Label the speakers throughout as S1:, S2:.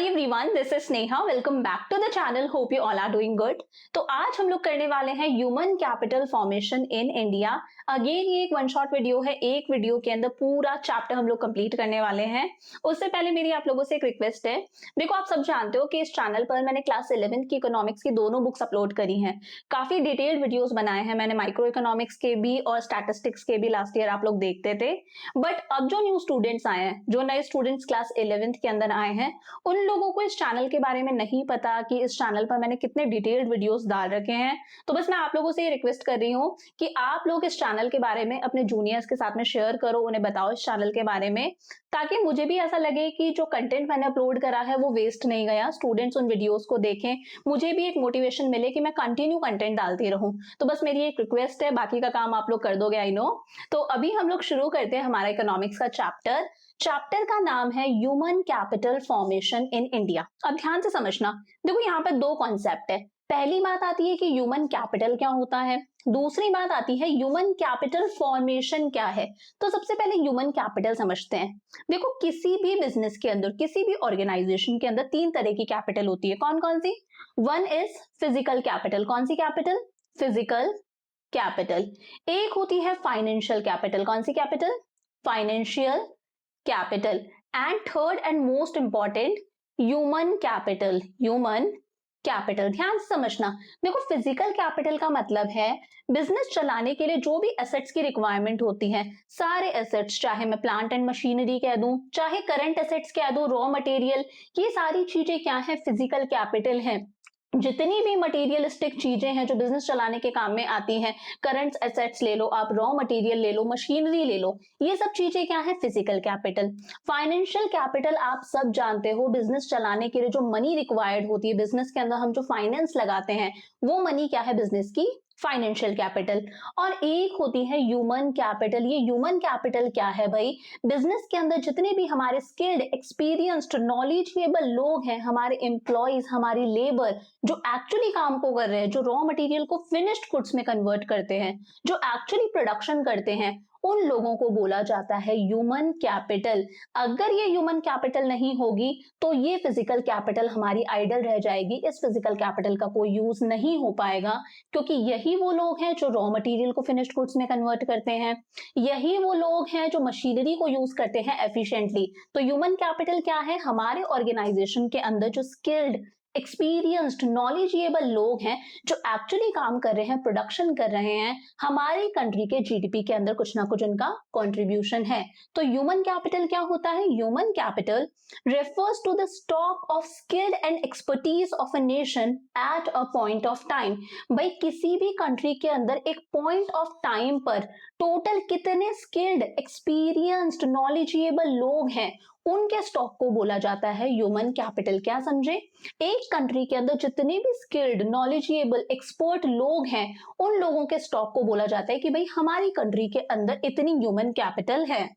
S1: Hi everyone, this is Sneha. Welcome back to the channel. Hope you all are doing good. तो आज हम लोग करने वाले हैं human capital formation in India. Again ये एक वन शॉट वीडियो है, एक वीडियो के अंदर पूरा चैप्टर हम लोग कंप्लीट करने वाले हैं। उससे पहले मेरी आप लोगों से एक रिक्वेस्ट है। देखो, आप सब जानते हो कि इस चैनल पर मैंने क्लास 11th की इकोनॉमिक्स की दोनों बुक्स अपलोड करी हैं। काफी डिटेल्ड वीडियोस बनाए हैं मैंने, माइक्रो इकोनॉमिक्स के भी और स्टैटिस्टिक्स के भी। लास्ट ईयर आप लोग देखते थे, बट अब जो न्यू स्टूडेंट्स आए हैं, जो नए स्टूडेंट्स क्लास 11th के अंदर आए हैं, उन लोगों को इस चैनल के बारे में नहीं पता कि इस चैनल पर मैंने कितने डिटेल्ड वीडियोस डाल रखे हैं। तो बस मैं आप लोगों से ये रिक्वेस्ट कर रही हूँ कि आप लोग इस चैनल के बारे में अपने जूनियर्स के साथ में शेयर करो, उन्हें बताओ इस चैनल के बारे में, ताकि मुझे भी ऐसा लगे कि जो कंटेंट मैंने अपलोड करा है वो वेस्ट नहीं गया। स्टूडेंट्स उन वीडियोस को देखें, मुझे भी एक मोटिवेशन मिले कि मैं कंटिन्यू कंटेंट डालती रहूं। तो बस मेरी एक रिक्वेस्ट है, बाकी का काम आप लोग कर दोगे, आई नो। तो अभी हम लोग शुरू करते हैं हमारा इकोनॉमिक्स का चैप्टर का नाम है human capital formation in India. अब ध्यान से समझना, देखो यहाँ पे दो कॉन्सेप्ट है। पहली बात आती है कि ह्यूमन कैपिटल क्या होता है, दूसरी बात आती है ह्यूमन कैपिटल फॉर्मेशन क्या है। तो सबसे पहले ह्यूमन कैपिटल समझते हैं। देखो, किसी भी बिजनेस के अंदर, किसी भी ऑर्गेनाइजेशन के अंदर तीन तरह की कैपिटल होती है। कौन कौन सी? One is physical capital. कौन सी कैपिटल? Physical capital. एक होती है फाइनेंशियल कैपिटल। कौन सी capital? Financial capital. And third and most important, human capital. Human capital ध्यान से समझना। देखो, फिजिकल कैपिटल का मतलब है बिजनेस चलाने के लिए जो भी एसेट्स की रिक्वायरमेंट होती है, सारे एसेट्स, चाहे मैं प्लांट एंड मशीनरी कह दूं, चाहे करंट एसेट्स कह दूं, रॉ मटेरियल, ये सारी चीजें क्या है? फिजिकल कैपिटल है। जितनी भी मटेरियलिस्टिक चीजें हैं जो बिजनेस चलाने के काम में आती हैं, करंट एसेट्स ले लो आप, रॉ मटेरियल ले लो, मशीनरी ले लो, ये सब चीजें क्या है? Physical capital. फाइनेंशियल कैपिटल आप सब जानते हो, बिजनेस चलाने के लिए जो मनी रिक्वायर्ड होती है, बिजनेस के अंदर हम जो फाइनेंस लगाते हैं, वो मनी क्या है? बिजनेस की फाइनेंशियल कैपिटल। और एक होती है ह्यूमन कैपिटल। ये ह्यूमन कैपिटल क्या है भाई? बिजनेस के अंदर जितने भी हमारे स्किल्ड, एक्सपीरियंस्ड, नॉलेजेबल लोग हैं, हमारे एम्प्लॉयज, हमारी लेबर, जो एक्चुअली काम को कर रहे हैं, जो रॉ मटेरियल को फिनिश्ड गुड्स में कन्वर्ट करते हैं, जो एक्चुअली प्रोडक्शन करते हैं, उन लोगों को बोला जाता है ह्यूमन कैपिटल। अगर ये ह्यूमन कैपिटल नहीं होगी तो ये फिजिकल कैपिटल हमारी आइडल रह जाएगी। इस फिजिकल कैपिटल का कोई यूज नहीं हो पाएगा, क्योंकि यही वो लोग हैं जो रॉ मटेरियल को फिनिश्ड गुड्स में कन्वर्ट करते हैं, यही वो लोग हैं जो मशीनरी को यूज करते हैं एफिशिएंटली। तो ह्यूमन कैपिटल क्या है? हमारे ऑर्गेनाइजेशन के अंदर जो स्किल्ड, एक्सपीरियंस्ड, नॉलेजेबल लोग हैं, जो एक्चुअली काम कर रहे हैं, प्रोडक्शन कर रहे हैं, हमारी कंट्री के जीडीपी के अंदर कुछ ना कुछ उनका कंट्रीब्यूशन है। तो ह्यूमन कैपिटल क्या होता है? Human capital refers to the stock of skilled and expertise of a nation at a point of time। भाई, किसी भी कंट्री के अंदर एक पॉइंट ऑफ टाइम पर टोटल कितने स्किल्ड, एक्सपीरियंस्ड, नॉलेजेबल लोग हैं, उनके स्टॉक को बोला जाता है ह्यूमन कैपिटल। क्या समझे? एक कंट्री के अंदर जितने भी स्किल्ड, नॉलेजेबल, एक्सपर्ट लोग हैं, उन लोगों के स्टॉक को बोला जाता है कि भाई हमारी कंट्री के अंदर इतनी ह्यूमन कैपिटल है।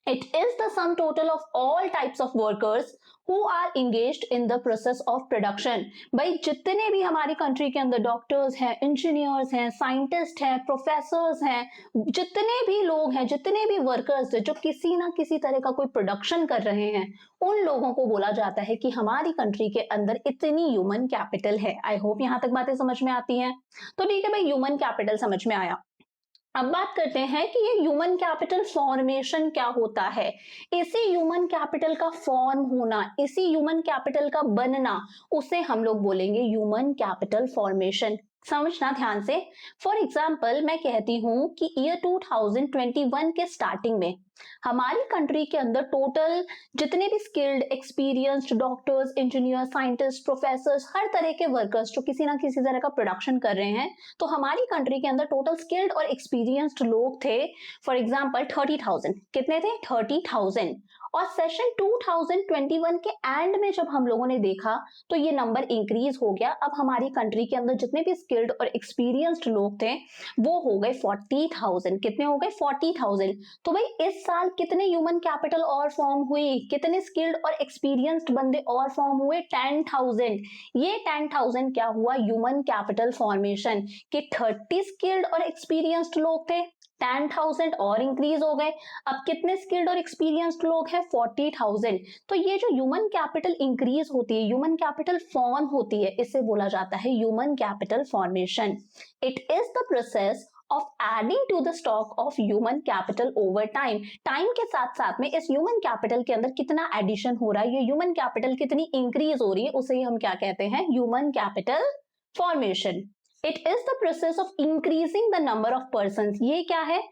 S1: It is the sum total of all types of workers who are engaged in the process of production। भाई, जितने भी हमारी कंट्री के अंदर डॉक्टर्स हैं, इंजीनियर्स हैं, साइंटिस्ट हैं, प्रोफेसर्स हैं, जितने भी लोग हैं, जितने भी वर्कर्स हैं जो किसी ना किसी तरह का कोई प्रोडक्शन कर रहे हैं, उन लोगों को बोला जाता है कि हमारी कंट्री के अंदर इतनी ह्यूमन कैपिटल है। आई होप यहां तक बातें समझ में आती हैं। तो ठीक है भाई, ह्यूमन कैपिटल समझ में आया। अब बात करते हैं कि ये ह्यूमन कैपिटल फॉर्मेशन क्या होता है। इसी ह्यूमन कैपिटल का फॉर्म होना, इसी ह्यूमन कैपिटल का बनना, उसे हम लोग बोलेंगे ह्यूमन कैपिटल फॉर्मेशन। समझना ध्यान से। फॉर एग्जाम्पल, मैं कहती हूं कि ईयर 2021 के स्टार्टिंग में हमारी कंट्री के अंदर टोटल जितने भी skilled, experienced doctors, engineer, scientist, professors, हर तरह के वर्कर्स जो किसी ना किसी तरह का प्रोडक्शन कर रहे हैं, तो हमारी कंट्री के अंदर टोटल स्किल्ड और एक्सपीरियंस्ड लोग थे फॉर एग्जाम्पल 30,000। कितने थे? 30,000। और सेशन 2021 के एंड में जब हम लोगों ने देखा तो ये नंबर इंक्रीज हो गया। अब हमारी कंट्री के अंदर जितने भी स्किल्ड और एक्सपीरियंस्ड लोग थे वो हो गए 40,000। कितने हो गए? 40,000। तो भाई, इस साल कितने ह्यूमन कैपिटल और फॉर्म हुई, कितने स्किल्ड और एक्सपीरियंस्ड बंदे और फॉर्म हुए? 10,000। ये 10,000 क्या हुआ? Human capital formation. कि 30 स्किल्ड और एक्सपीरियंस्ड लोग थे, 10,000 और इंक्रीज हो गए। अब कितने स्किल्ड और एक्सपीरियंस्ड लोग हैं? 40,000। तो ये जो ह्यूमन कैपिटल इंक्रीज होती है, ह्यूमन कैपिटल फॉर्म होती है, इसे बोला जाता है human capital formation. It is the process of adding to the stock of human capital over time। Time के साथ साथ में इस ह्यूमन कैपिटल के अंदर कितना एडिशन हो रहा है, ये ह्यूमन कैपिटल कितनी इंक्रीज हो रही है, उसे हम क्या कहते हैं? Human capital formation. It is the process of increasing the number of person. ये क्या है?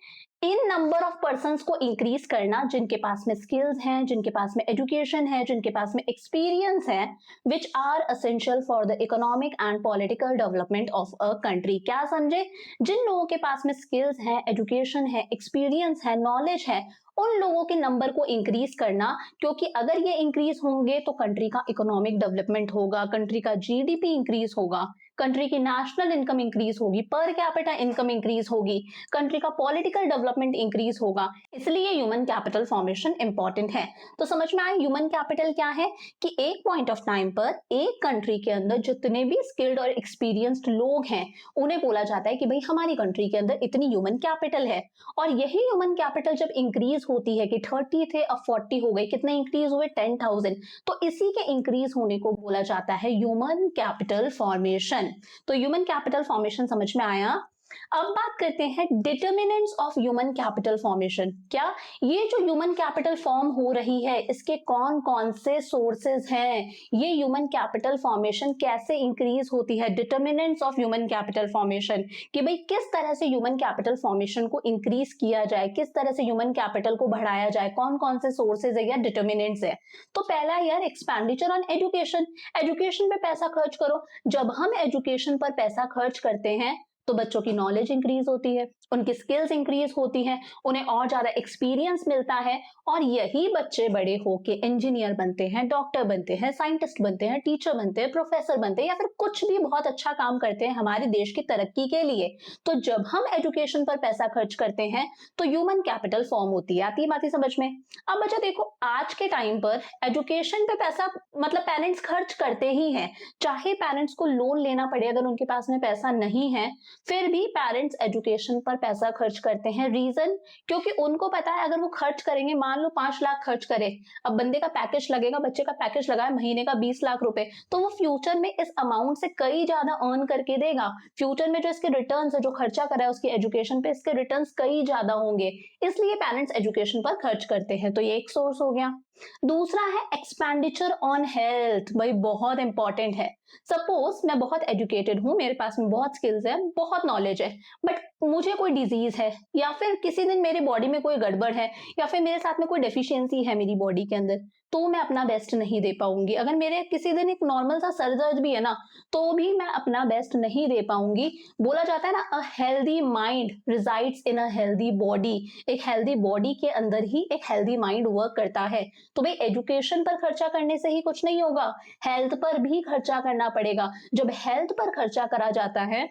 S1: इन नंबर ऑफ पर्सन्स को इंक्रीज करना जिनके पास में स्किल्स हैं, जिनके पास में एजुकेशन है, जिनके पास में एक्सपीरियंस है, which are essential for the economic and political development of a country. क्या समझे? जिन लोगों के पास में स्किल्स है, एजुकेशन है, एक्सपीरियंस है, नॉलेज है, उन लोगों के नंबर को इंक्रीज करना, क्योंकि अगर ये इंक्रीज होंगे तो कंट्री का इकोनॉमिक डेवलपमेंट होगा, कंट्री का जीडीपी इंक्रीज होगा, कंट्री की नेशनल इनकम इंक्रीज होगी, पर कैपिटा इनकम इंक्रीज होगी, कंट्री का पॉलिटिकल डेवलपमेंट इंक्रीज होगा। इसलिए ह्यूमन कैपिटल फॉर्मेशन इंपॉर्टेंट है। तो समझ में आया ह्यूमन कैपिटल क्या है? कि एक पॉइंट ऑफ टाइम पर एक कंट्री के अंदर जितने भी स्किल्ड और एक्सपीरियंस्ड लोग हैं, उन्हें बोला जाता है कि भाई हमारी कंट्री के अंदर इतनी ह्यूमन कैपिटल है। और यही ह्यूमन कैपिटल जब इंक्रीज होती है कि 30 थे अब 40 हो गए, कितने इंक्रीज हुए? 10,000। तो इसी के इंक्रीज होने को बोला जाता है ह्यूमन कैपिटल फॉर्मेशन। तो ह्यूमन कैपिटल फॉर्मेशन समझ में आया। अब बात करते हैं determinants of human capital formation. क्या ये जो ह्यूमन कैपिटल फॉर्म हो रही है, इसके कौन कौन से सोर्सेज हैं? ये ह्यूमन कैपिटल फॉर्मेशन कैसे इंक्रीज होती है? Determinants of human capital formation, कि भाई किस तरह से ह्यूमन कैपिटल फॉर्मेशन को इंक्रीज किया जाए, किस तरह से ह्यूमन कैपिटल को बढ़ाया जाए, कौन कौन से सोर्सेज है या डिटर्मिनेंट्स है। तो पहला यार एक्सपेंडिचर ऑन एजुकेशन। एजुकेशन पे पैसा खर्च करो। जब हम एजुकेशन पर पैसा खर्च करते हैं तो बच्चों की नॉलेज इंक्रीज होती है, उनकी स्किल्स इंक्रीज होती हैं, उन्हें और ज्यादा एक्सपीरियंस मिलता है, और यही बच्चे बड़े होके इंजीनियर बनते हैं, डॉक्टर बनते हैं, साइंटिस्ट बनते हैं, टीचर बनते हैं, प्रोफेसर बनते हैं, या फिर कुछ भी बहुत अच्छा काम करते हैं हमारे देश की तरक्की के लिए। तो जब हम एजुकेशन पर पैसा खर्च करते हैं तो ह्यूमन कैपिटल फॉर्म होती है। आती है बात समझ में? अब बच्चा देखो, आज के टाइम पर एजुकेशन पे पैसा मतलब पेरेंट्स खर्च करते ही हैं, चाहे पेरेंट्स को लोन लेना पड़े अगर उनके पास में पैसा नहीं है, फिर भी पेरेंट्स एजुकेशन पर पैसा खर्च करते हैं। रीजन? क्योंकि उनको पता है अगर वो खर्च करेंगे, मान लो 5 लाख खर्च करे, अब बंदे का पैकेज लगेगा, बच्चे का पैकेज लगा है महीने का 20 लाख रुपए, तो वो फ्यूचर में इस अमाउंट से कई ज्यादा अर्न करके देगा। फ्यूचर में जो इसके रिटर्न्स है, जो खर्चा करा है उसकी एजुकेशन पे, इसके रिटर्न्स कई ज्यादा होंगे, इसलिए पेरेंट्स एजुकेशन पर खर्च करते हैं। तो ये एक सोर्स हो गया। दूसरा है एक्सपेंडिचर ऑन हेल्थ। भाई बहुत इंपॉर्टेंट है। सपोज मैं बहुत एजुकेटेड हूं, मेरे पास में बहुत स्किल्स है, बहुत नॉलेज है, बट मुझे कोई डिजीज है, या फिर किसी दिन मेरी बॉडी में कोई गड़बड़ है, या फिर मेरे साथ में कोई डेफिशिएंसी है मेरी बॉडी के अंदर, तो मैं अपना बेस्ट नहीं दे पाऊंगी। अगर मेरे किसी दिन एक नॉर्मल सा सर दर्द भी है ना, तो भी मैं अपना बेस्ट नहीं दे पाऊंगी। बोला जाता है ना, a healthy mind resides in a healthy body. एक हेल्दी बॉडी के अंदर ही एक हेल्दी माइंड वर्क करता है। तो भाई एजुकेशन पर खर्चा करने से ही कुछ नहीं होगा, हेल्थ पर भी खर्चा करना पड़ेगा। जब हेल्थ पर खर्चा करा जाता है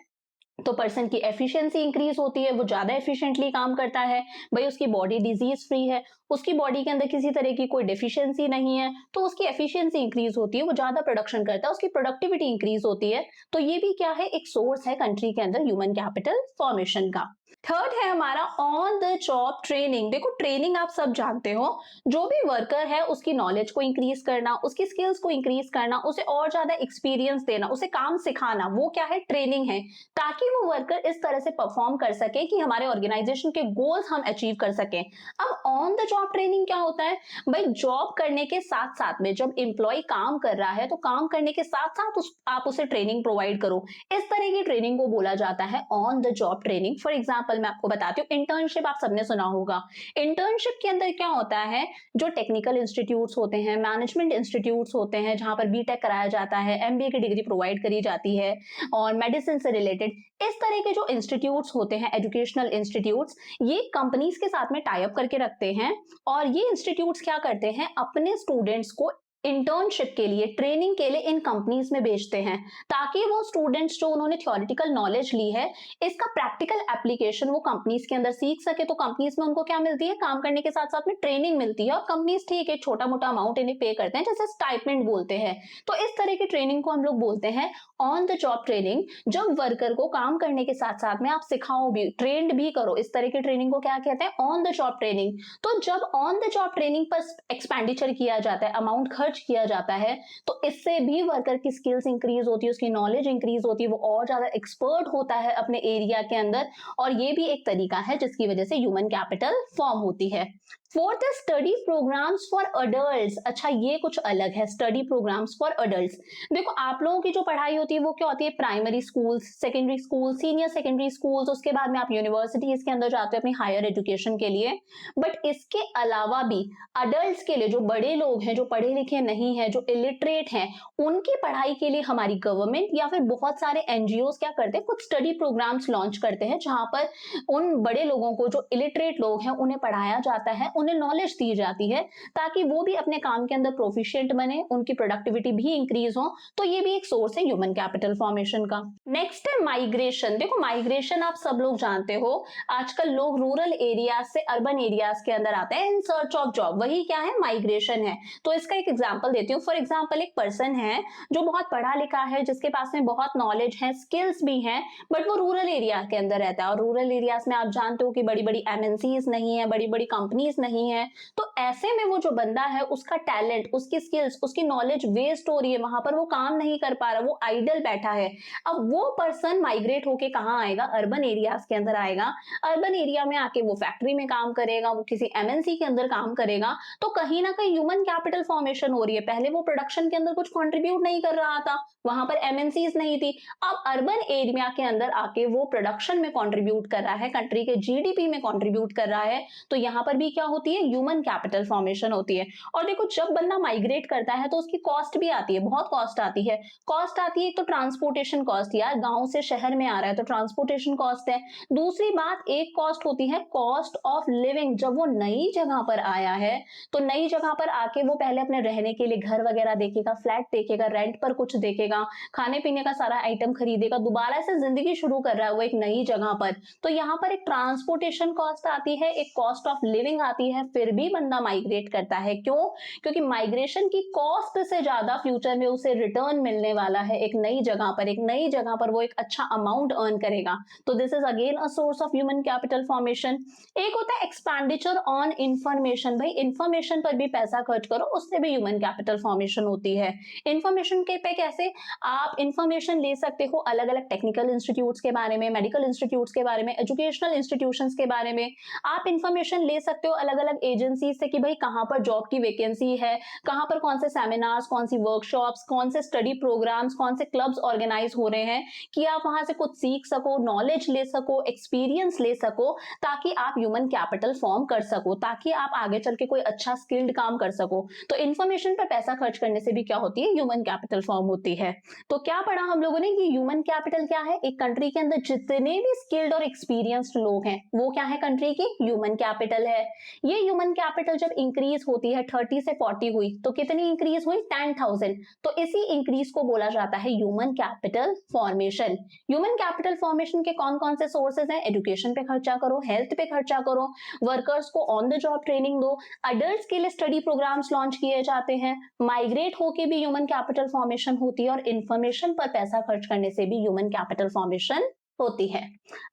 S1: तो पर्सन की एफिशिएंसी इंक्रीज होती है, वो ज्यादा एफिशिएंटली काम करता है। भाई उसकी बॉडी डिजीज फ्री है, उसकी बॉडी के अंदर किसी तरह की कोई डेफिशिएंसी नहीं है, तो उसकी एफिशिएंसी इंक्रीज होती है, वो ज्यादा प्रोडक्शन करता है, उसकी प्रोडक्टिविटी इंक्रीज होती है। तो ये भी क्या है? एक सोर्स है कंट्री के अंदर ह्यूमन कैपिटल फॉर्मेशन का। थर्ड है हमारा ऑन द जॉब ट्रेनिंग। देखो ट्रेनिंग आप सब जानते हो, जो भी वर्कर है उसकी नॉलेज को इंक्रीज करना, उसकी स्किल्स को इंक्रीज करना, उसे और ज्यादा एक्सपीरियंस देना, उसे काम सिखाना, वो क्या है? ट्रेनिंग है, ताकि वो वर्कर इस तरह से परफॉर्म कर सके कि हमारे ऑर्गेनाइजेशन के गोल्स हम अचीव कर सके। अब ऑन द जॉब ट्रेनिंग क्या होता है? भाई जॉब करने के साथ साथ में जब एम्प्लॉय काम कर रहा है, तो काम करने के साथ साथ आप उसे ट्रेनिंग प्रोवाइड करो। इस तरह की ट्रेनिंग को बोला जाता है on the job training. For example मैं आपको बताती हूँ, इंटर्नशिप आप सबने सुना होगा। इंटर्नशिप के अंदर क्या होता है? जो टेक्निकल इंस्टीट्यूट्स होते हैं, मैनेजमेंट इंस्टीट्यूट्स होते हैं, जहां पर बीटेक कराया जाता है, एमबीए की डिग्री प्रोवाइड करी जाती है, और मेडिसिन से रिलेटेड इस तरह के जो इंस्टीट्यूट्स होते हैं, एजुकेशनल इंस्टीट्यूट्स, ये कंपनीज के साथ में टाई अप करके रखते हैं। और ये इंस्टीट्यूट्स क्या करते हैं? अपने स्टूडेंट्स को इंटर्नशिप के लिए, ट्रेनिंग के लिए इन कंपनीज में भेजते हैं, ताकि वो स्टूडेंट्स जो उन्होंने थ्योरेटिकल नॉलेज ली है, इसका प्रैक्टिकल एप्लीकेशन वो कंपनीज के अंदर सीख सके। तो कंपनीज में उनको क्या मिलती है, काम करने के साथ साथ में ट्रेनिंग मिलती है, और कंपनीज ठीक है छोटा मोटा अमाउंट इन्हें पे करते हैं, जैसे स्टाइपेंड बोलते हैं। तो इस तरह की ट्रेनिंग को हम लोग बोलते हैं ऑन द जॉब ट्रेनिंग। जब वर्कर को काम करने के साथ साथ में आप सिखाओ भी, ट्रेंड भी करो, इस तरह की ट्रेनिंग को क्या कहते हैं, ऑन द जॉब ट्रेनिंग। तो जब ऑन द जॉब ट्रेनिंग पर एक्सपेंडिचर किया जाता है, अमाउंट खर्च किया जाता है, तो इससे भी वर्कर की स्किल्स इंक्रीज होती है, उसकी नॉलेज इंक्रीज होती है, वो और ज्यादा एक्सपर्ट होता है अपने एरिया के अंदर। और ये भी एक तरीका है जिसकी वजह से ह्यूमन कैपिटल फॉर्म होती है। फोर्थ है स्टडी प्रोग्राम्स फॉर अडल्ट्स। अच्छा, ये कुछ अलग है, स्टडी प्रोग्राम्स फॉर अडल्ट्स। देखो, आप लोगों की जो पढ़ाई होती है वो क्या होती है, primary schools, secondary school, senior secondary schools, उसके बाद में आप यूनिवर्सिटीज के अंदर जाते हो अपनी हायर एजुकेशन के लिए। बट इसके अलावा भी अडल्ट्स के लिए, जो बड़े लोग हैं, जो पढ़े लिखे नहीं है, जो इलिटरेट हैं, उनकी पढ़ाई के लिए हमारी गवर्नमेंट या फिर बहुत सारे एनजीओ क्या करते हैं, कुछ स्टडी प्रोग्राम्स लॉन्च करते हैं, जहां पर उन बड़े लोगों को, जो इलिटरेट लोग हैं, उन्हें पढ़ाया जाता है, उन्हें नॉलेज दी जाती है, ताकि वो भी अपने काम के अंदर प्रोफिशिएंट बने, उनकी प्रोडक्टिविटी भी इंक्रीज हो। तो ये भी एक सोर्स है ह्यूमन कैपिटल फॉर्मेशन का। नेक्स्ट है माइग्रेशन। देखो, माइग्रेशन आप सब लोग जानते हो, आजकल लोग रूरल एरियाज से अर्बन एरियाज के अंदर आते हैं इन सर्च ऑफ जॉब, वही क्या है, माइग्रेशन है। तो इसका एक एग्जांपल देती हूँ। फॉर एग्जांपल, एक पर्सन है जो बहुत पढ़ा लिखा है, जिसके पास में बहुत नॉलेज है, स्किल्स भी हैं, बट वो रूरल एरिया के अंदर रहता है। और रूरल एरियाज में आप जानते हो कि बड़ी बड़ी एमएनसीज नहीं है, बड़ी बड़ी कंपनीज नहीं है। तो ऐसे में वो जो बंदा है, उसका टैलेंट, उसकी स्किल्स, उसकी नॉलेज वेस्ट हो रही है, वहां पर वो काम नहीं कर पा रहा, वो आइडल बैठा है। अब वो पर्सन माइग्रेट होके कहाँ आएगा, अर्बन एरियाज के अंदर आएगा। अर्बन एरिया में आके वो फैक्ट्री में काम करेगा, वो किसी एमएनसी के अंदर काम करेगा। तो कहीं ना कहीं ह्यूमन कैपिटल फॉर्मेशन हो रही है। पहले वो प्रोडक्शन के अंदर कुछ कंट्रीब्यूट नहीं कर रहा था, वहां पर एमएनसीज नहीं थी। अब अर्बन एरिया के अंदर आके वो प्रोडक्शन में कंट्रीब्यूट कर रहा है, कंट्री के जीडीपी में कंट्रीब्यूट कर रहा है। तो यहाँ पर भी क्या होती है, ह्यूमन कैपिटल फॉर्मेशन होती है। और देखो, जब बंदा माइग्रेट करता है तो उसकी कॉस्ट भी आती है, बहुत कॉस्ट आती है। कॉस्ट आती है तो ट्रांसपोर्टेशन कॉस्ट, यार गांव से शहर में आ रहा है तो ट्रांसपोर्टेशन कॉस्ट है। दूसरी बात, एक कॉस्ट होती है कॉस्ट ऑफ लिविंग। जब वो नई जगह पर आया है, तो नई जगह पर आके वो पहले अपने रहने के लिए घर वगैरह देखेगा, फ्लैट देखेगा, रेंट पर कुछ देखेगा, खाने पीने का सारा आइटम खरीदेगा, दोबारा से जिंदगी शुरू कर रहा है वो एक नई जगह पर। तो यहाँ पर एक ट्रांसपोर्टेशन कॉस्ट आती है, एक कॉस्ट ऑफ लिविंग आती है, फिर भी बंदा माइग्रेट करता है। क्यों? क्योंकि माइग्रेशन की कॉस्ट से ज्यादा फ्यूचर में उसे रिटर्न मिलने वाला है। एक नई जगह पर, एक नई जगह पर वो एक अच्छा अमाउंट अर्न करेगा। तो this is again a source of human capital formation. एक होता है एक्सपेंडिचर ऑन इंफॉर्मेशन। भाई, इंफॉर्मेशन पर भी पैसा खर्च करो, उससे भी ह्यूमन कैपिटल फॉर्मेशन होती है। इंफॉर्मेशन के पे कैसे, आप इंफॉर्मेशन ले सकते हो अलग अलग टेक्निकल इंस्टीट्यूट्स के बारे में, मेडिकल इंस्टीट्यूट्स के बारे में, एजुकेशनल इंस्टीट्यूशंस के बारे में। आप इंफॉर्मेशन ले सकते हो अलग अलग एजेंसी से कि भाई कहाँ पर जॉब की वैकेंसी है, कहाँ पर कौन से सेमिनार्स, कौन सी वर्कशॉप्स, कौन से स्टडी प्रोग्राम्स, कौन से क्लब्स ऑर्गेनाइज हो रहे हैं, कि आप वहां से कुछ सीख सको, नॉलेज ले सको, एक्सपीरियंस ले सको, ताकि आप ह्यूमन कैपिटल फॉर्म कर सको, ताकि आप आगे चल के कोई अच्छा स्किल्ड काम कर सको। तो इंफॉर्मेशन पर पैसा खर्च करने से भी क्या होती है, ह्यूमन कैपिटल फॉर्म होती है। तो क्या पढ़ा हम लोगों ने कि ह्यूमन कैपिटल क्या है, एक कंट्री के अंदर जितने भी स्किल्ड और एक्सपीरियंस्ड लोग हैं, वो क्या है, कंट्री की ह्यूमन कैपिटल है। ये ह्यूमन कैपिटल जब इंक्रीज होती है, 30 से 40 हुई, तो कितनी इंक्रीज हुई, 10,000। तो इसी इंक्रीज को बोला जाता है human capital formation. Human capital formation के कौन कौन से सोर्सेज हैं, एजुकेशन पे खर्चा करो, हेल्थ पे खर्चा करो, वर्कर्स को ऑन द जॉब ट्रेनिंग दो, अडल्ट्स के लिए स्टडी प्रोग्राम्स लॉन्च किए जाते हैं, माइग्रेट होके भी ह्यूमन कैपिटल फॉर्मेशन होती है, और इंफॉर्मेशन पर पैसा खर्च करने से भी ह्यूमन कैपिटल फॉर्मेशन होती है।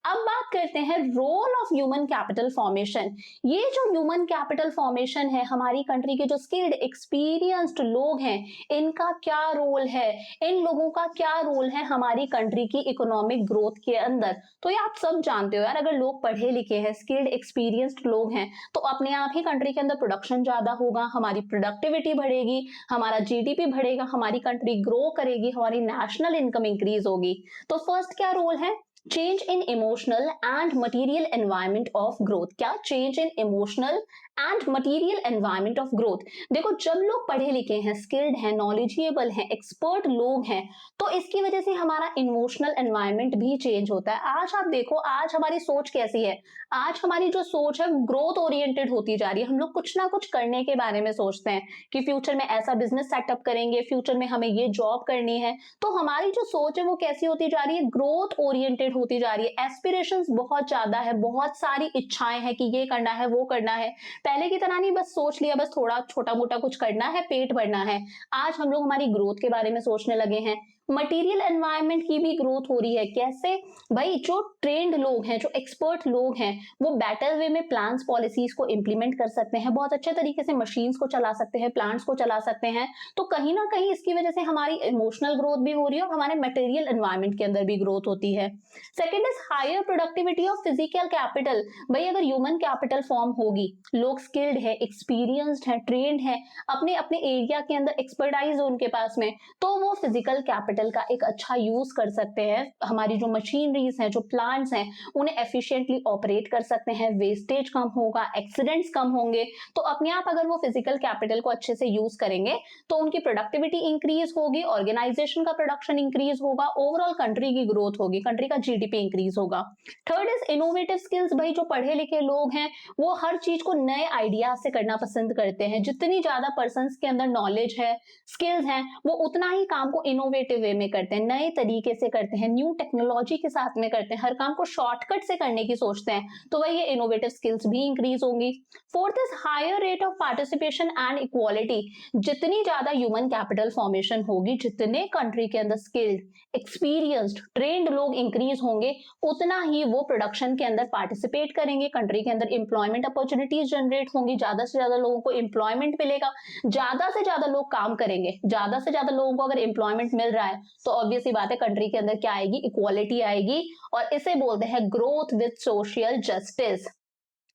S1: अब बात करते हैं role of human capital formation. ये जो ह्यूमन कैपिटल फॉर्मेशन है, हमारी कंट्री के जो स्किल्ड एक्सपीरियंस्ड लोग हैं, इनका क्या रोल है, इन लोगों का क्या रोल है हमारी कंट्री की इकोनॉमिक ग्रोथ के अंदर। तो ये आप सब जानते हो यार, अगर लोग पढ़े लिखे हैं, स्किल्ड एक्सपीरियंस्ड लोग हैं, तो अपने आप ही कंट्री के अंदर प्रोडक्शन ज्यादा होगा, हमारी प्रोडक्टिविटी बढ़ेगी, हमारा जीडीपी बढ़ेगा, हमारी कंट्री ग्रो करेगी, हमारी नेशनल इनकम इंक्रीज होगी। तो फर्स्ट क्या रोल है, change in emotional and material environment of growth. क्या? Change in emotional and material environment of growth. देखो, जब लोग पढ़े लिखे हैं, स्किल्ड हैं, नॉलेजेबल हैं, एक्सपर्ट लोग हैं, तो इसकी वजह से हमारा इमोशनल एनवायरनमेंट भी चेंज होता है। आज आप देखो, आज हमारी सोच कैसी है, आज हमारी जो सोच है ग्रोथ ओरिएंटेड होती जा रही है। हम लोग कुछ ना कुछ करने के बारे में सोचते हैं कि फ्यूचर में ऐसा बिजनेस सेटअप करेंगे, फ्यूचर में हमें ये जॉब करनी है। तो हमारी जो सोच है वो कैसी होती जा रही है? ग्रोथ ओरिएंटेड होती जा रही है। एस्पिरेशंस बहुत ज्यादा है, बहुत सारी इच्छाएं हैं कि ये करना है, वो करना है। पहले की तरह नहीं बस सोच लिया, बस थोड़ा छोटा मोटा कुछ करना है, पेट भरना है। आज हम लोग हमारी ग्रोथ के बारे में सोचने लगे हैं। मटेरियल एनवायरनमेंट की भी ग्रोथ हो रही है। कैसे? भाई, जो ट्रेंड लोग हैं, जो एक्सपर्ट लोग हैं, वो बेटर वे में प्लान्स पॉलिसीज को इंप्लीमेंट कर सकते हैं, बहुत अच्छे तरीके से मशीन्स को चला सकते हैं, प्लांट्स को चला सकते हैं। तो कहीं ना कहीं इसकी वजह से हमारी इमोशनल ग्रोथ भी हो रही है और हमारे मटेरियल एनवायरनमेंट के अंदर भी ग्रोथ होती है। Second is higher productivity of physical capital. भाई, अगर ह्यूमन कैपिटल फॉर्म होगी, लोग स्किल्ड है, एक्सपीरियंस्ड है, ट्रेंड है, अपने अपने एरिया के अंदर एक्सपर्टाइज है उनके पास में, तो वो फिजिकल कैपिटल का एक अच्छा यूज कर सकते हैं। हमारी जो मशीनरीज हैं, जो प्लांट्स हैं, उन्हें एफिशिएंटली ऑपरेट कर सकते हैं, वेस्टेज कम होगा, एक्सीडेंट्स कम होंगे। तो अपने आप अगर वो फिजिकल कैपिटल को अच्छे से यूज करेंगे तो उनकी प्रोडक्टिविटी इंक्रीज होगी, ऑर्गेनाइजेशन का प्रोडक्शन इंक्रीज होगा, ओवरऑल कंट्री की ग्रोथ होगी, कंट्री का जीडीपी इंक्रीज होगा। Third is innovative skills. भाई, जो पढ़े लिखे लोग हैं वो हर चीज को नए आइडिया से करना पसंद करते हैं। जितनी ज्यादा पर्सन के अंदर नॉलेज है, स्किल्स हैं, वो उतना ही काम को इनोवेटिव वे में करते हैं, नए तरीके से करते हैं, न्यू टेक्नोलॉजी के साथ में करते हैं, हर काम को शॉर्टकट से करने की सोचते हैं। तो वही ये इनोवेटिव स्किल्स भी इंक्रीज होंगी। Fourth is higher rate of participation and equality. जितनी ज्यादा ह्यूमन कैपिटल फॉर्मेशन होगी, जितने कंट्री के अंदर स्किल्ड, एक्सपीरियंस्ड, ट्रेंड लोग इंक्रीज होंगे, उतना ही वो प्रोडक्शन के अंदर पार्टिसिपेट करेंगे, कंट्री के अंदर एम्प्लॉयमेंट अपॉर्चुनिटीज जनरेट होंगी, ज्यादा से ज्यादा लोगों को एम्प्लॉयमेंट मिलेगा, ज्यादा से ज्यादा लोग काम करेंगे, ज्यादा से ज्यादा लोगों को अगर एम्प्लॉयमेंट मिल रहा है तो ऑब्वियस सी बात है कंट्री के अंदर क्या आएगी? इक्वालिटी आएगी। और इसे बोलते हैं ग्रोथ विद सोशल जस्टिस।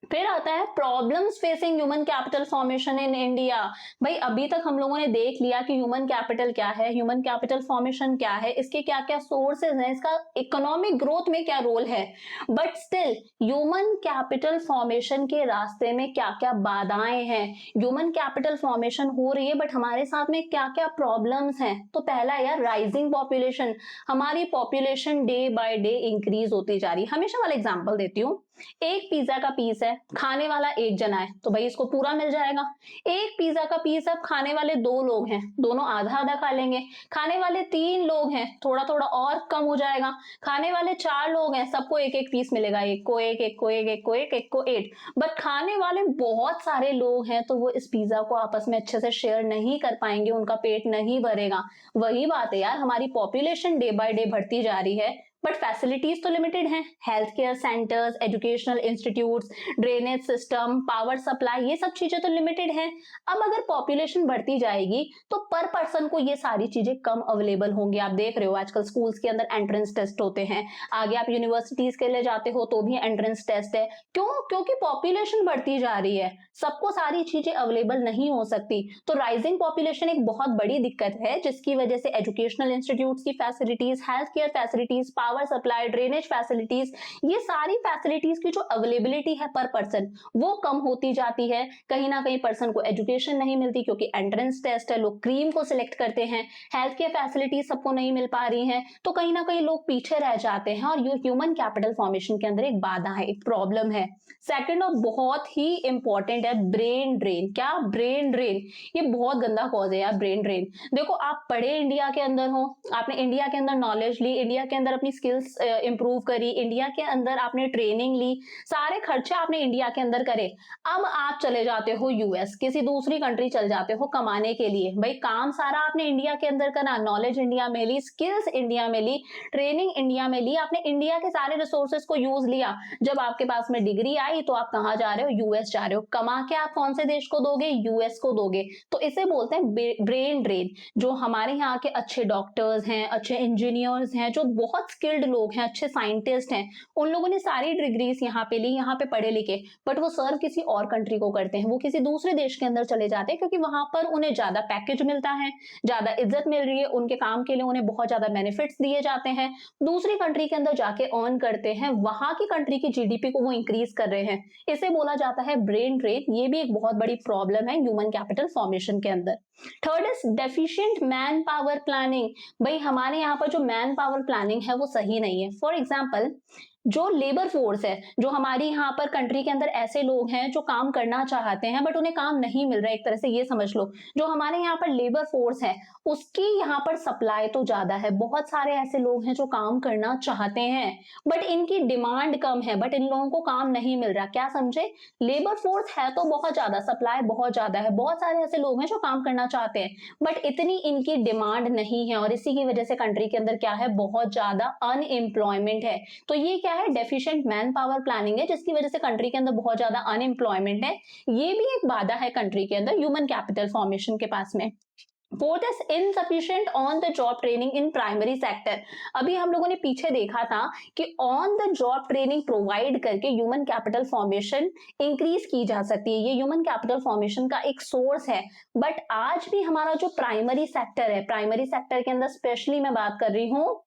S1: फिर आता है problems facing human capital formation in India. भाई, अभी तक हम लोगों ने देख लिया कि ह्यूमन कैपिटल क्या है, ह्यूमन कैपिटल फॉर्मेशन क्या है, इसके क्या क्या सोर्सेज हैं, इसका इकोनॉमिक ग्रोथ में क्या रोल है। But still human capital formation के रास्ते में क्या क्या बाधाएं हैं। ह्यूमन कैपिटल फॉर्मेशन हो रही है बट हमारे साथ में क्या क्या प्रॉब्लम्स हैं। तो पहला यार, राइजिंग पॉपुलेशन। हमारी population day by day increase होती जा रही है। हमेशा वाला एग्जांपल देती हूँ, एक पिज्जा का पीस है, खाने वाला एक जना है तो भाई इसको पूरा मिल जाएगा। एक पिज्जा का पीस है, खाने वाले दो लोग हैं, दोनों आधा आधा खा लेंगे। खाने वाले तीन लोग हैं, थोड़ा थोड़ा और कम हो जाएगा। खाने वाले चार लोग हैं, सबको एक एक पीस मिलेगा, एक को एक, एक को एक, एक को एक को एट। बट खाने वाले बहुत सारे लोग हैं तो वो इस पिज्जा को आपस में अच्छे से शेयर नहीं कर पाएंगे, उनका पेट नहीं भरेगा। वही बात है यार, हमारी पॉपुलेशन डे बाय डे बढ़ती जा रही है बट फैसिलिटीज तो लिमिटेड हैं। Health care centres, educational institutes, drainage system, power supply, ये सब चीजें तो लिमिटेड हैं। अब अगर पॉपुलेशन बढ़ती जाएगी तो पर पर्सन को ये सारी चीजें कम अवेलेबल होंगी। आप देख रहे हो आजकल स्कूल्स के अंदर एंट्रेंस टेस्ट होते हैं, आगे आप यूनिवर्सिटीज के लिए जाते हो तो भी एंट्रेंस टेस्ट है। क्यों? क्योंकि पॉपुलेशन बढ़ती जा रही है, सबको सारी चीजें अवेलेबल नहीं हो सकती। तो राइजिंग पॉपुलेशन एक बहुत बड़ी दिक्कत है जिसकी वजह से एजुकेशनल इंस्टीट्यूट्स की facilities, health care facilities, power supply, drainage facilities, ये सारी फैसिलिटीज की जो अवेलेबिलिटी है पर पर्सन वो कम होती जाती है। कहीं ना कहीं पर्सन को एजुकेशन नहीं मिलती क्योंकि एंट्रेंस टेस्ट है, लोग क्रीम को सिलेक्ट करते हैं, हेल्थ केयर फैसिलिटीज सबको नहीं मिल पा रही हैं, तो कहीं ना कहीं लोग पीछे रह जाते हैं और ये ह्यूमन कैपिटल फॉर्मेशन के अंदर एक बाधा है, एक प्रॉब्लम है। सेकंड और बहुत ही इंपॉर्टेंट है ब्रेन ड्रेन। क्या? Brain drain. ये बहुत गंदा कॉज है यार, ब्रेन ड्रेन। देखो, आप पढ़े इंडिया के अंदर हो, आपने इंडिया के अंदर नॉलेज ली, इंडिया के अंदर अपनी स्किल्स इंप्रूव करी, इंडिया के अंदर आपने ट्रेनिंग ली, सारे खर्चे आपने इंडिया के अंदर करे। अब आप चले जाते हो यूएस, किसी दूसरी कंट्री चल जाते हो कमाने के लिए। भाई, काम सारा आपने इंडिया के अंदर करा, नॉलेज इंडिया में ली, स्किल्स इंडिया में ली, ट्रेनिंग इंडिया में ली, आपने इंडिया के सारे रिसोर्सेज को यूज लिया। जब आपके पास में डिग्री आई तो आप कहाँ जा रहे हो? यूएस जा रहे हो। कमा के आप कौन से देश को दोगे? यूएस को दोगे। तो इसे बोलते हैं ब्रेन ड्रेन। जो हमारे यहाँ के अच्छे डॉक्टर्स हैं, अच्छे इंजीनियर्स हैं, जो बहुत स्किल्ड स्किल्ड लोग हैं, अच्छे साइंटिस्ट हैं, उन लोगों ने सारी डिग्रीज यहाँ पे ली, यहाँ पे पढ़े लिखे, बट वो सर्व किसी और कंट्री को करते हैं, वो किसी दूसरे देश के अंदर चले जाते हैं क्योंकि वहां पर उन्हें ज्यादा पैकेज मिलता है, ज्यादा इज्जत मिल रही है, उनके काम के लिए उन्हें बहुत ज्यादा बेनिफिट्स दिए जाते हैं, दूसरी कंट्री के अंदर जाके अर्न करते हैं, वहां की कंट्री की जीडीपी को वो इंक्रीज कर रहे हैं। इसे बोला जाता है ब्रेन ड्रेन। ये भी एक बहुत बड़ी प्रॉब्लम है ह्यूमन कैपिटल फॉर्मेशन के अंदर। Third is deficient man power planning. भाई हमारे यहाँ पर जो मैन पावर प्लानिंग है वो सही नहीं है। फॉर एग्जाम्पल, जो लेबर फोर्स है, जो हमारी यहाँ पर कंट्री के अंदर ऐसे लोग हैं जो काम करना चाहते हैं बट उन्हें काम नहीं मिल रहा है, एक तरह से ये समझ लो, जो हमारे यहाँ पर लेबर फोर्स है उसकी यहाँ पर सप्लाई तो ज्यादा है, बहुत सारे ऐसे लोग हैं जो काम करना चाहते हैं बट इनकी डिमांड कम है, बट इन लोगों को काम नहीं मिल रहा। क्या समझे? लेबर फोर्स है तो बहुत ज्यादा, सप्लाई बहुत ज्यादा है, बहुत सारे ऐसे लोग हैं जो काम करना चाहते हैं बट इतनी इनकी डिमांड नहीं है, और इसी की वजह से कंट्री के अंदर क्या है, बहुत ज्यादा अनएम्प्लॉयमेंट है। तो ये क्या है, डेफिशिएंट मैन पावर प्लानिंग है, जिसकी वजह से कंट्री के अंदर बहुत ज्यादा अनएम्प्लॉयमेंट है। ये भी एक बाधा है कंट्री के अंदर ह्यूमन कैपिटल फॉर्मेशन के पास में। Fourth is insufficient on the job training in primary sector. अभी हम लोगों ने पीछे देखा था कि on the job training provide करके ह्यूमन कैपिटल फॉर्मेशन इंक्रीज की जा सकती है, ये ह्यूमन कैपिटल फॉर्मेशन का एक सोर्स है। बट आज भी हमारा जो प्राइमरी सेक्टर है, प्राइमरी सेक्टर के अंदर स्पेशली मैं बात कर रही हूँ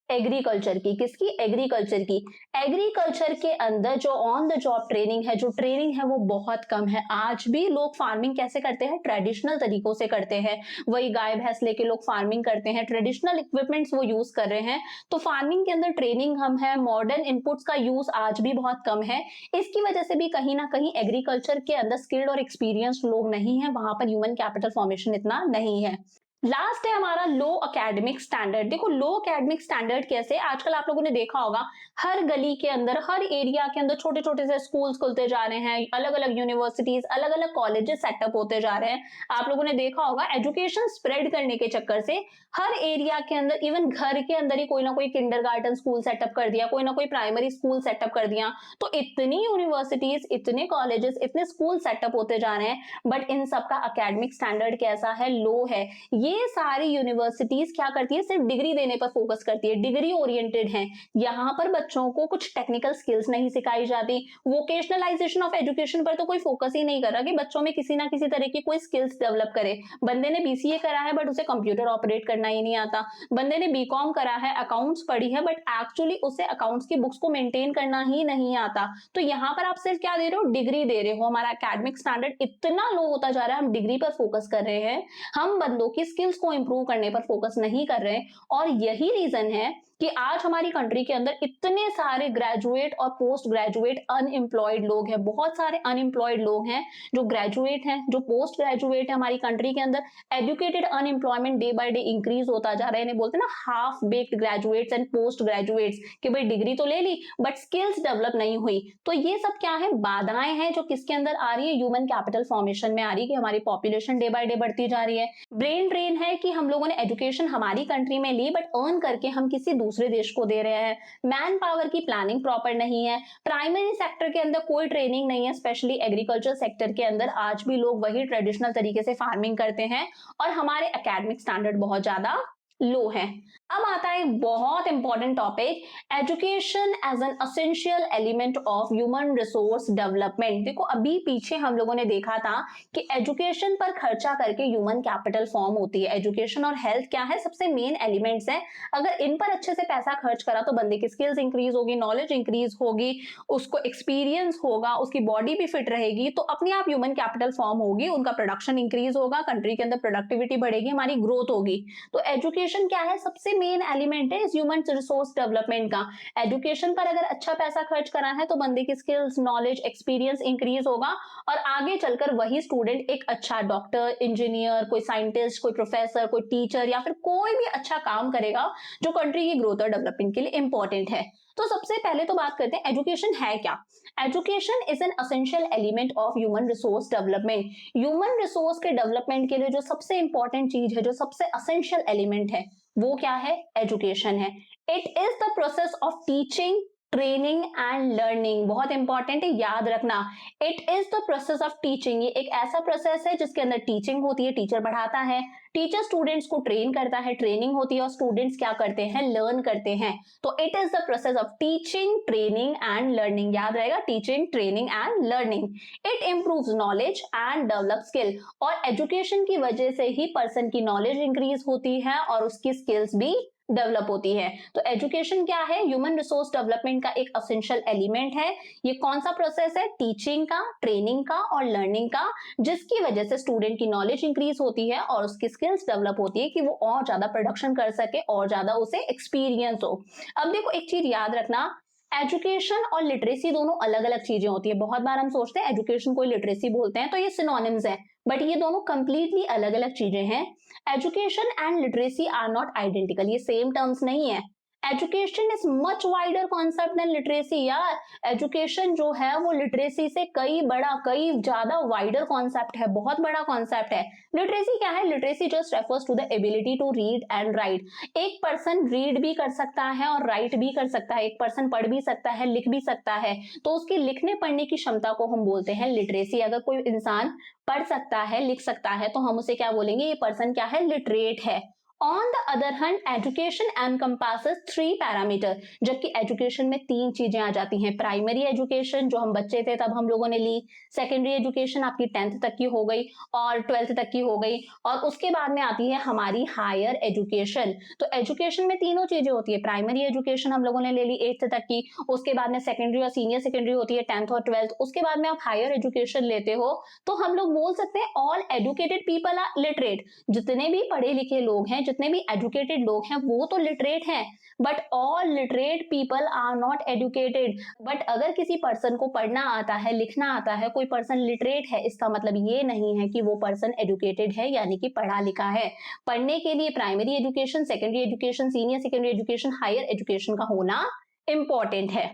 S1: एग्रीकल्चर की। किसकी? एग्रीकल्चर की। एग्रीकल्चर के अंदर जो ऑन द जॉब ट्रेनिंग है, जो ट्रेनिंग है वो बहुत कम है। आज भी लोग फार्मिंग कैसे करते हैं? ट्रेडिशनल तरीकों से करते हैं, वही गाय भैंस लेके लोग फार्मिंग करते हैं, ट्रेडिशनल इक्विपमेंट्स वो यूज कर रहे हैं। तो फार्मिंग के अंदर ट्रेनिंग कम है, मॉडर्न इनपुट्स का यूज आज भी बहुत कम है। इसकी वजह से भी कहीं ना कहीं एग्रीकल्चर के अंदर स्किल्ड और एक्सपीरियंस्ड लोग नहीं है, वहां पर ह्यूमन कैपिटल फॉर्मेशन इतना नहीं है। लास्ट है हमारा लो एकेडमिक स्टैंडर्ड। देखो लो एकेडमिक स्टैंडर्ड कैसे, आजकल आप लोगों ने देखा होगा हर गली के अंदर, हर एरिया के अंदर छोटे छोटे से स्कूल्स खुलते जा रहे हैं, अलग अलग यूनिवर्सिटीज, अलग अलग कॉलेजेस सेटअप होते जा रहे हैं। आप लोगों ने देखा होगा एजुकेशन स्प्रेड करने के चक्कर से हर एरिया के अंदर, इवन घर के अंदर ही कोई ना कोई किंडरगार्टन स्कूल सेटअप कर दिया, कोई ना कोई प्राइमरी स्कूल सेटअप कर दिया। तो इतनी यूनिवर्सिटीज, इतने कॉलेजेस, इतने स्कूल सेटअप होते जा रहे हैं, बट इन सबका एकेडमिक स्टैंडर्ड कैसा है? लो है। ये सारी यूनिवर्सिटीज क्या करती है? सिर्फ डिग्री देने पर फोकस करती है, डिग्री ओरिएंटेड है। यहाँ पर बच्चों को कुछ टेक्निकल स्किल्स नहीं सिखाई जाती। वोकेशनलाइजेशन ऑफ एजुकेशन पर तो कोई फोकस ही नहीं कर रहा कि बच्चों में किसी ना किसी तरह की कोई स्किल्स डेवलप करे। बंदे ने बीसीए करा है बट उसे कंप्यूटर ऑपरेट करना ही नहीं आता। बंदे ने बीकॉम करा है, अकाउंट्स पढ़ी है, बट एक्चुअली उसे अकाउंट्स की बुक्स को मेंटेन करना ही नहीं आता। तो यहाँ पर आप सिर्फ क्या दे रहे हो? डिग्री दे रहे हो। हमारा एकेडमिक स्टैंडर्ड इतना लो होता जा रहा है, हम डिग्री पर फोकस कर रहे हैं, हम बंदों की स्किल्स को इंप्रूव करने पर फोकस नहीं कर रहे। और यही रीजन है कि आज हमारी कंट्री के अंदर इतने सारे ग्रेजुएट और पोस्ट ग्रेजुएट अनएम्प्लॉयड लोग हैं। बहुत सारे अनएम्प्लॉयड लोग हैं, जो ग्रेजुएट हैं, जो पोस्ट ग्रेजुएट है हमारी कंट्री के अंदर। Educated unemployment day by day increase होता जा रहा है। इन्हें बोलते हैं ना half baked graduates and post graduates, कि भाई डिग्री तो ले ली बट स्किल्स डेवलप नहीं हुई। तो ये सब क्या है? बाधाएं हैं जो किसके अंदर आ रही है? ह्यूमन कैपिटल फॉर्मेशन में आ रही है, कि हमारी पॉपुलेशन डे बाय डे बढ़ती जा रही है। ब्रेन ड्रेन है कि हम लोगों ने एजुकेशन हमारी कंट्री में ली बट अर्न करके हम किसी दूसरे देश को दे रहे हैं। मैन पावर की प्लानिंग प्रॉपर नहीं है। प्राइमरी सेक्टर के अंदर कोई ट्रेनिंग नहीं है, स्पेशली एग्रीकल्चर सेक्टर के अंदर आज भी लोग वही ट्रेडिशनल तरीके से फार्मिंग करते हैं, और हमारे एकेडमिक स्टैंडर्ड बहुत ज्यादा लो है। अब आता है एक बहुत important topic, education as an essential element of human resource development. देखो अभी पीछे हम लोगों ने देखा था कि एजुकेशन पर खर्चा करके ह्यूमन कैपिटल फॉर्म होती है। एजुकेशन और हेल्थ क्या है? सबसे मेन एलिमेंट्स हैं। अगर इन पर अच्छे से पैसा खर्च करा तो बंदे की स्किल्स इंक्रीज होगी, नॉलेज इंक्रीज होगी, उसको एक्सपीरियंस होगा, उसकी बॉडी भी फिट रहेगी, तो अपने आप ह्यूमन कैपिटल फॉर्म होगी, उनका प्रोडक्शन इंक्रीज होगा, कंट्री के अंदर प्रोडक्टिविटी बढ़ेगी, हमारी ग्रोथ होगी। तो एजुकेशन क्या है? सबसे मेन एलिमेंट है इस ह्यूमन रिसोर्स डेवलपमेंट का। एजुकेशन पर अगर अच्छा पैसा खर्च करा है तो बंदे की स्किल्स, नॉलेज, एक्सपीरियंस इंक्रीज होगा, और आगे चलकर वही स्टूडेंट एक अच्छा डॉक्टर, इंजीनियर, कोई साइंटिस्ट, कोई प्रोफेसर, कोई टीचर, या फिर कोई भी अच्छा काम करेगा जो कंट्री की ग्रोथ और डेवलपमेंट के लिए इंपॉर्टेंट है। तो सबसे पहले तो बात करते हैं एजुकेशन है क्या। Education is an essential element of human resource development. Human resource के डेवलपमेंट के लिए जो सबसे इंपॉर्टेंट चीज है, जो सबसे असेंशियल एलिमेंट है, वो क्या है? एजुकेशन है। It is the process of teaching, training and learning बहुत इंपॉर्टेंट है, याद रखना। It is the process of teaching, ये एक ऐसा प्रोसेस है जिसके अंदर टीचिंग होती है, टीचर पढ़ाता है, टीचर स्टूडेंट्स को ट्रेन करता है, ट्रेनिंग होती है और स्टूडेंट्स क्या करते हैं, लर्न करते हैं। तो it is the process of teaching, training and learning, याद रहेगा, teaching, training and learning. It improves knowledge and develop skill, और एजुकेशन की वजह से ही पर्सन की नॉलेज इंक्रीज होती है और उसकी स्किल्स भी डेवलप होती है। तो एजुकेशन क्या है, ह्यूमन रिसोर्स डेवलपमेंट का एक असेंशियल एलिमेंट है। ये कौन सा प्रोसेस है, टीचिंग का, ट्रेनिंग का और लर्निंग का, जिसकी वजह से स्टूडेंट की नॉलेज इंक्रीज होती है और उसकी स्किल्स डेवलप होती है कि वो और ज्यादा प्रोडक्शन कर सके और ज्यादा उसे एक्सपीरियंस हो। अब देखो एक चीज याद रखना, एजुकेशन और लिटरेसी दोनों अलग अलग चीजें होती है। बहुत बार हम सोचते हैं एजुकेशन को लिटरेसी बोलते हैं, तो ये सिनोनिम्स है, बट ये दोनों कंप्लीटली अलग अलग चीजें हैं। Education and literacy are not identical, ये सेम टर्म्स नहीं है। Education is much wider concept than literacy. यार एजुकेशन जो है वो लिटरेसी से कई बड़ा, कई ज्यादा वाइडर कॉन्सेप्ट है, बहुत बड़ा कॉन्सेप्ट है। लिटरेसी क्या है, literacy just refers to the ability to read and write. एक पर्सन रीड भी कर सकता है और राइट भी कर सकता है, एक पर्सन पढ़ भी सकता है, लिख भी सकता है, तो उसकी लिखने पढ़ने की क्षमता को हम बोलते हैं लिटरेसी। अगर कोई इंसान पढ़ सकता है, लिख सकता है, तो हम उसे क्या बोलेंगे, ये पर्सन क्या है, लिटरेट है। On the other hand education encompasses 3 parameter, जबकि एजुकेशन में 3 चीजें आ जाती हैं। प्राइमरी एजुकेशन जो हम बच्चे थे तब हम लोगों ने ली, सेकेंडरी एजुकेशन आपकी 10th तक की हो गई और 12th तक की हो गई, और उसके बाद में आती है हमारी हायर एजुकेशन। तो एजुकेशन में तीनों चीजें होती है, प्राइमरी एजुकेशन हम लोगों ने ले ली 8th तक की, उसके बाद में सेकेंडरी और सीनियर सेकेंडरी होती है 10th और 12th, उसके बाद में आप हायर एजुकेशन लेते हो। तो हम लोग बोल सकते हैं all educated people are literate, जितने भी पढ़े लिखे लोग हैं, जितने भी एजुकेटेड लोग हैं वो तो लिटरेट हैं, but all literate people are not educated. But अगर किसी पर्सन को पढ़ना आता है, लिखना आता है, कोई पर्सन लिटरेट है, इसका मतलब ये नहीं है कि वो पर्सन एजुकेटेड है, यानी कि पढ़ा लिखा है। पढ़ने के लिए primary education, secondary education, senior secondary education, higher education का होना इंपॉर्टेंट है।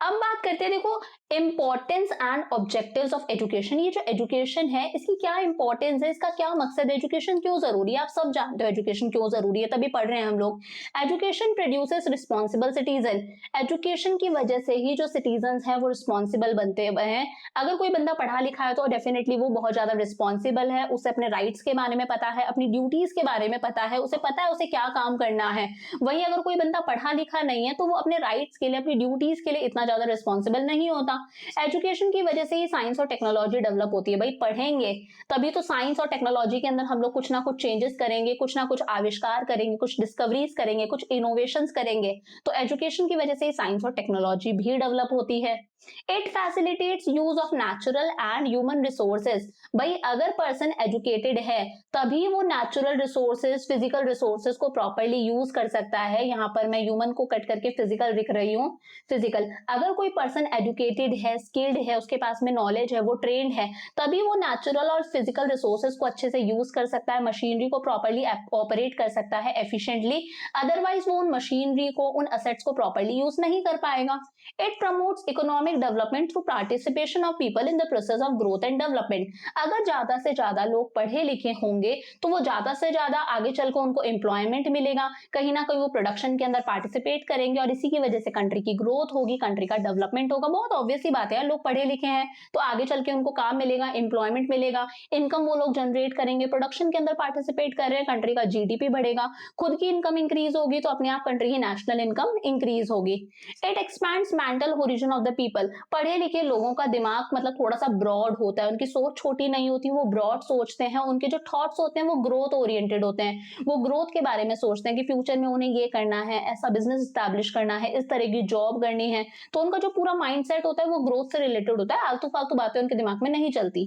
S1: अब बात करते हैं, देखो importance and objectives of education. ये जो एजुकेशन है इसकी क्या इंपॉर्टेंस है, इसका क्या मकसद है, एजुकेशन क्यों जरूरी है। आप सब जानते हो एजुकेशन क्यों जरूरी है, तभी पढ़ रहे हैं हम लोग। Education produces responsible citizen, education की वजह से ही जो सिटीजन हैं वो रिस्पॉन्सिबल बनते हैं। अगर कोई बंदा पढ़ा लिखा है तो डेफिनेटली वो बहुत ज्यादा रिस्पॉन्सिबल है, उसे अपने राइट्स के बारे में पता है, अपनी ड्यूटीज के बारे में पता है, उसे पता है उसे क्या काम करना है। वहीं अगर कोई बंदा पढ़ा लिखा नहीं है तो वो अपने राइट्स के लिए, अपनी ड्यूटीज के लिए इतना ज्यादा रिस्पॉन्सिबल नहीं होता। एजुकेशन की वजह से ही साइंस और टेक्नोलॉजी डेवलप होती है। भाई पढ़ेंगे तभी तो साइंस और टेक्नोलॉजी के अंदर हम लोग कुछ ना कुछ चेंजेस करेंगे, कुछ ना कुछ आविष्कार करेंगे, कुछ डिस्कवरीज करेंगे, कुछ इनोवेशंस करेंगे। तो एजुकेशन की वजह से ही साइंस और टेक्नोलॉजी भी डेवलप होती है। It facilitates use of natural and human resources. भाई अगर पर्सन एजुकेटेड है तभी वो नेचुरल रिसोर्सेज, फिजिकल रिसोर्सेज को प्रॉपरली यूज कर सकता है। यहाँ पर मैं ह्यूमन को कट करके फिजिकल लिख रही हूँ, फिजिकल। अगर कोई पर्सन एजुकेटेड है, स्किल्ड है, उसके पास में नॉलेज है, वो ट्रेंड है, तभी वो नेचुरल और फिजिकल रिसोर्सेज को अच्छे से यूज कर सकता है, मशीनरी को प्रॉपरली ऑपरेट कर सकता है एफिशिएंटली। अदरवाइज वो उन मशीनरी को, उन असेट्स को प्रॉपरली यूज नहीं कर पाएगा। It promotes economic development through participation of people in the process of growth and development. अगर ज्यादा से ज्यादा लोग पढ़े लिखे होंगे तो वो ज्यादा से ज्यादा आगे चलकर उनको एम्प्लॉयमेंट मिलेगा, कहीं ना कहीं वो प्रोडक्शन के अंदर पार्टिसिपेट करेंगे और इसी की वजह से कंट्री की ग्रोथ होगी, कंट्री का डेवलपमेंट होगा। बहुत ऑब्वियस सी बात है, लोग पढ़े लिखे हैं तो आगे चल के उनको काम मिलेगा, एम्प्लॉयमेंट मिलेगा, इनकम वो लोग जनरेट करेंगे, प्रोडक्शन के अंदर पार्टिसिपेट कर रहे हैं, कंट्री का जीडीपी बढ़ेगा, खुद की इनकम इंक्रीज होगी तो अपने आप कंट्री की नेशनल इनकम इंक्रीज होगी। It expands mental horizon of the people. पढ़े लिखे लोगों का दिमाग मतलब थोड़ा सा ब्रॉड होता है, उनकी सोच छोटी नहीं होती, वो ब्रॉड सोचते हैं, उनके जो थॉट्स होते हैं वो ग्रोथ ओरिएंटेड होते हैं, वो ग्रोथ के बारे में सोचते हैं कि फ्यूचर में उन्हें ये करना है, ऐसा बिजनेस स्टैब्लिश करना है, इस तरह की जॉब करनी है। तो उनका जो पूरा माइंडसेट होता है वो ग्रोथ से रिलेटेड होता है, आलतू फालतू बातें उनके दिमाग में नहीं चलती।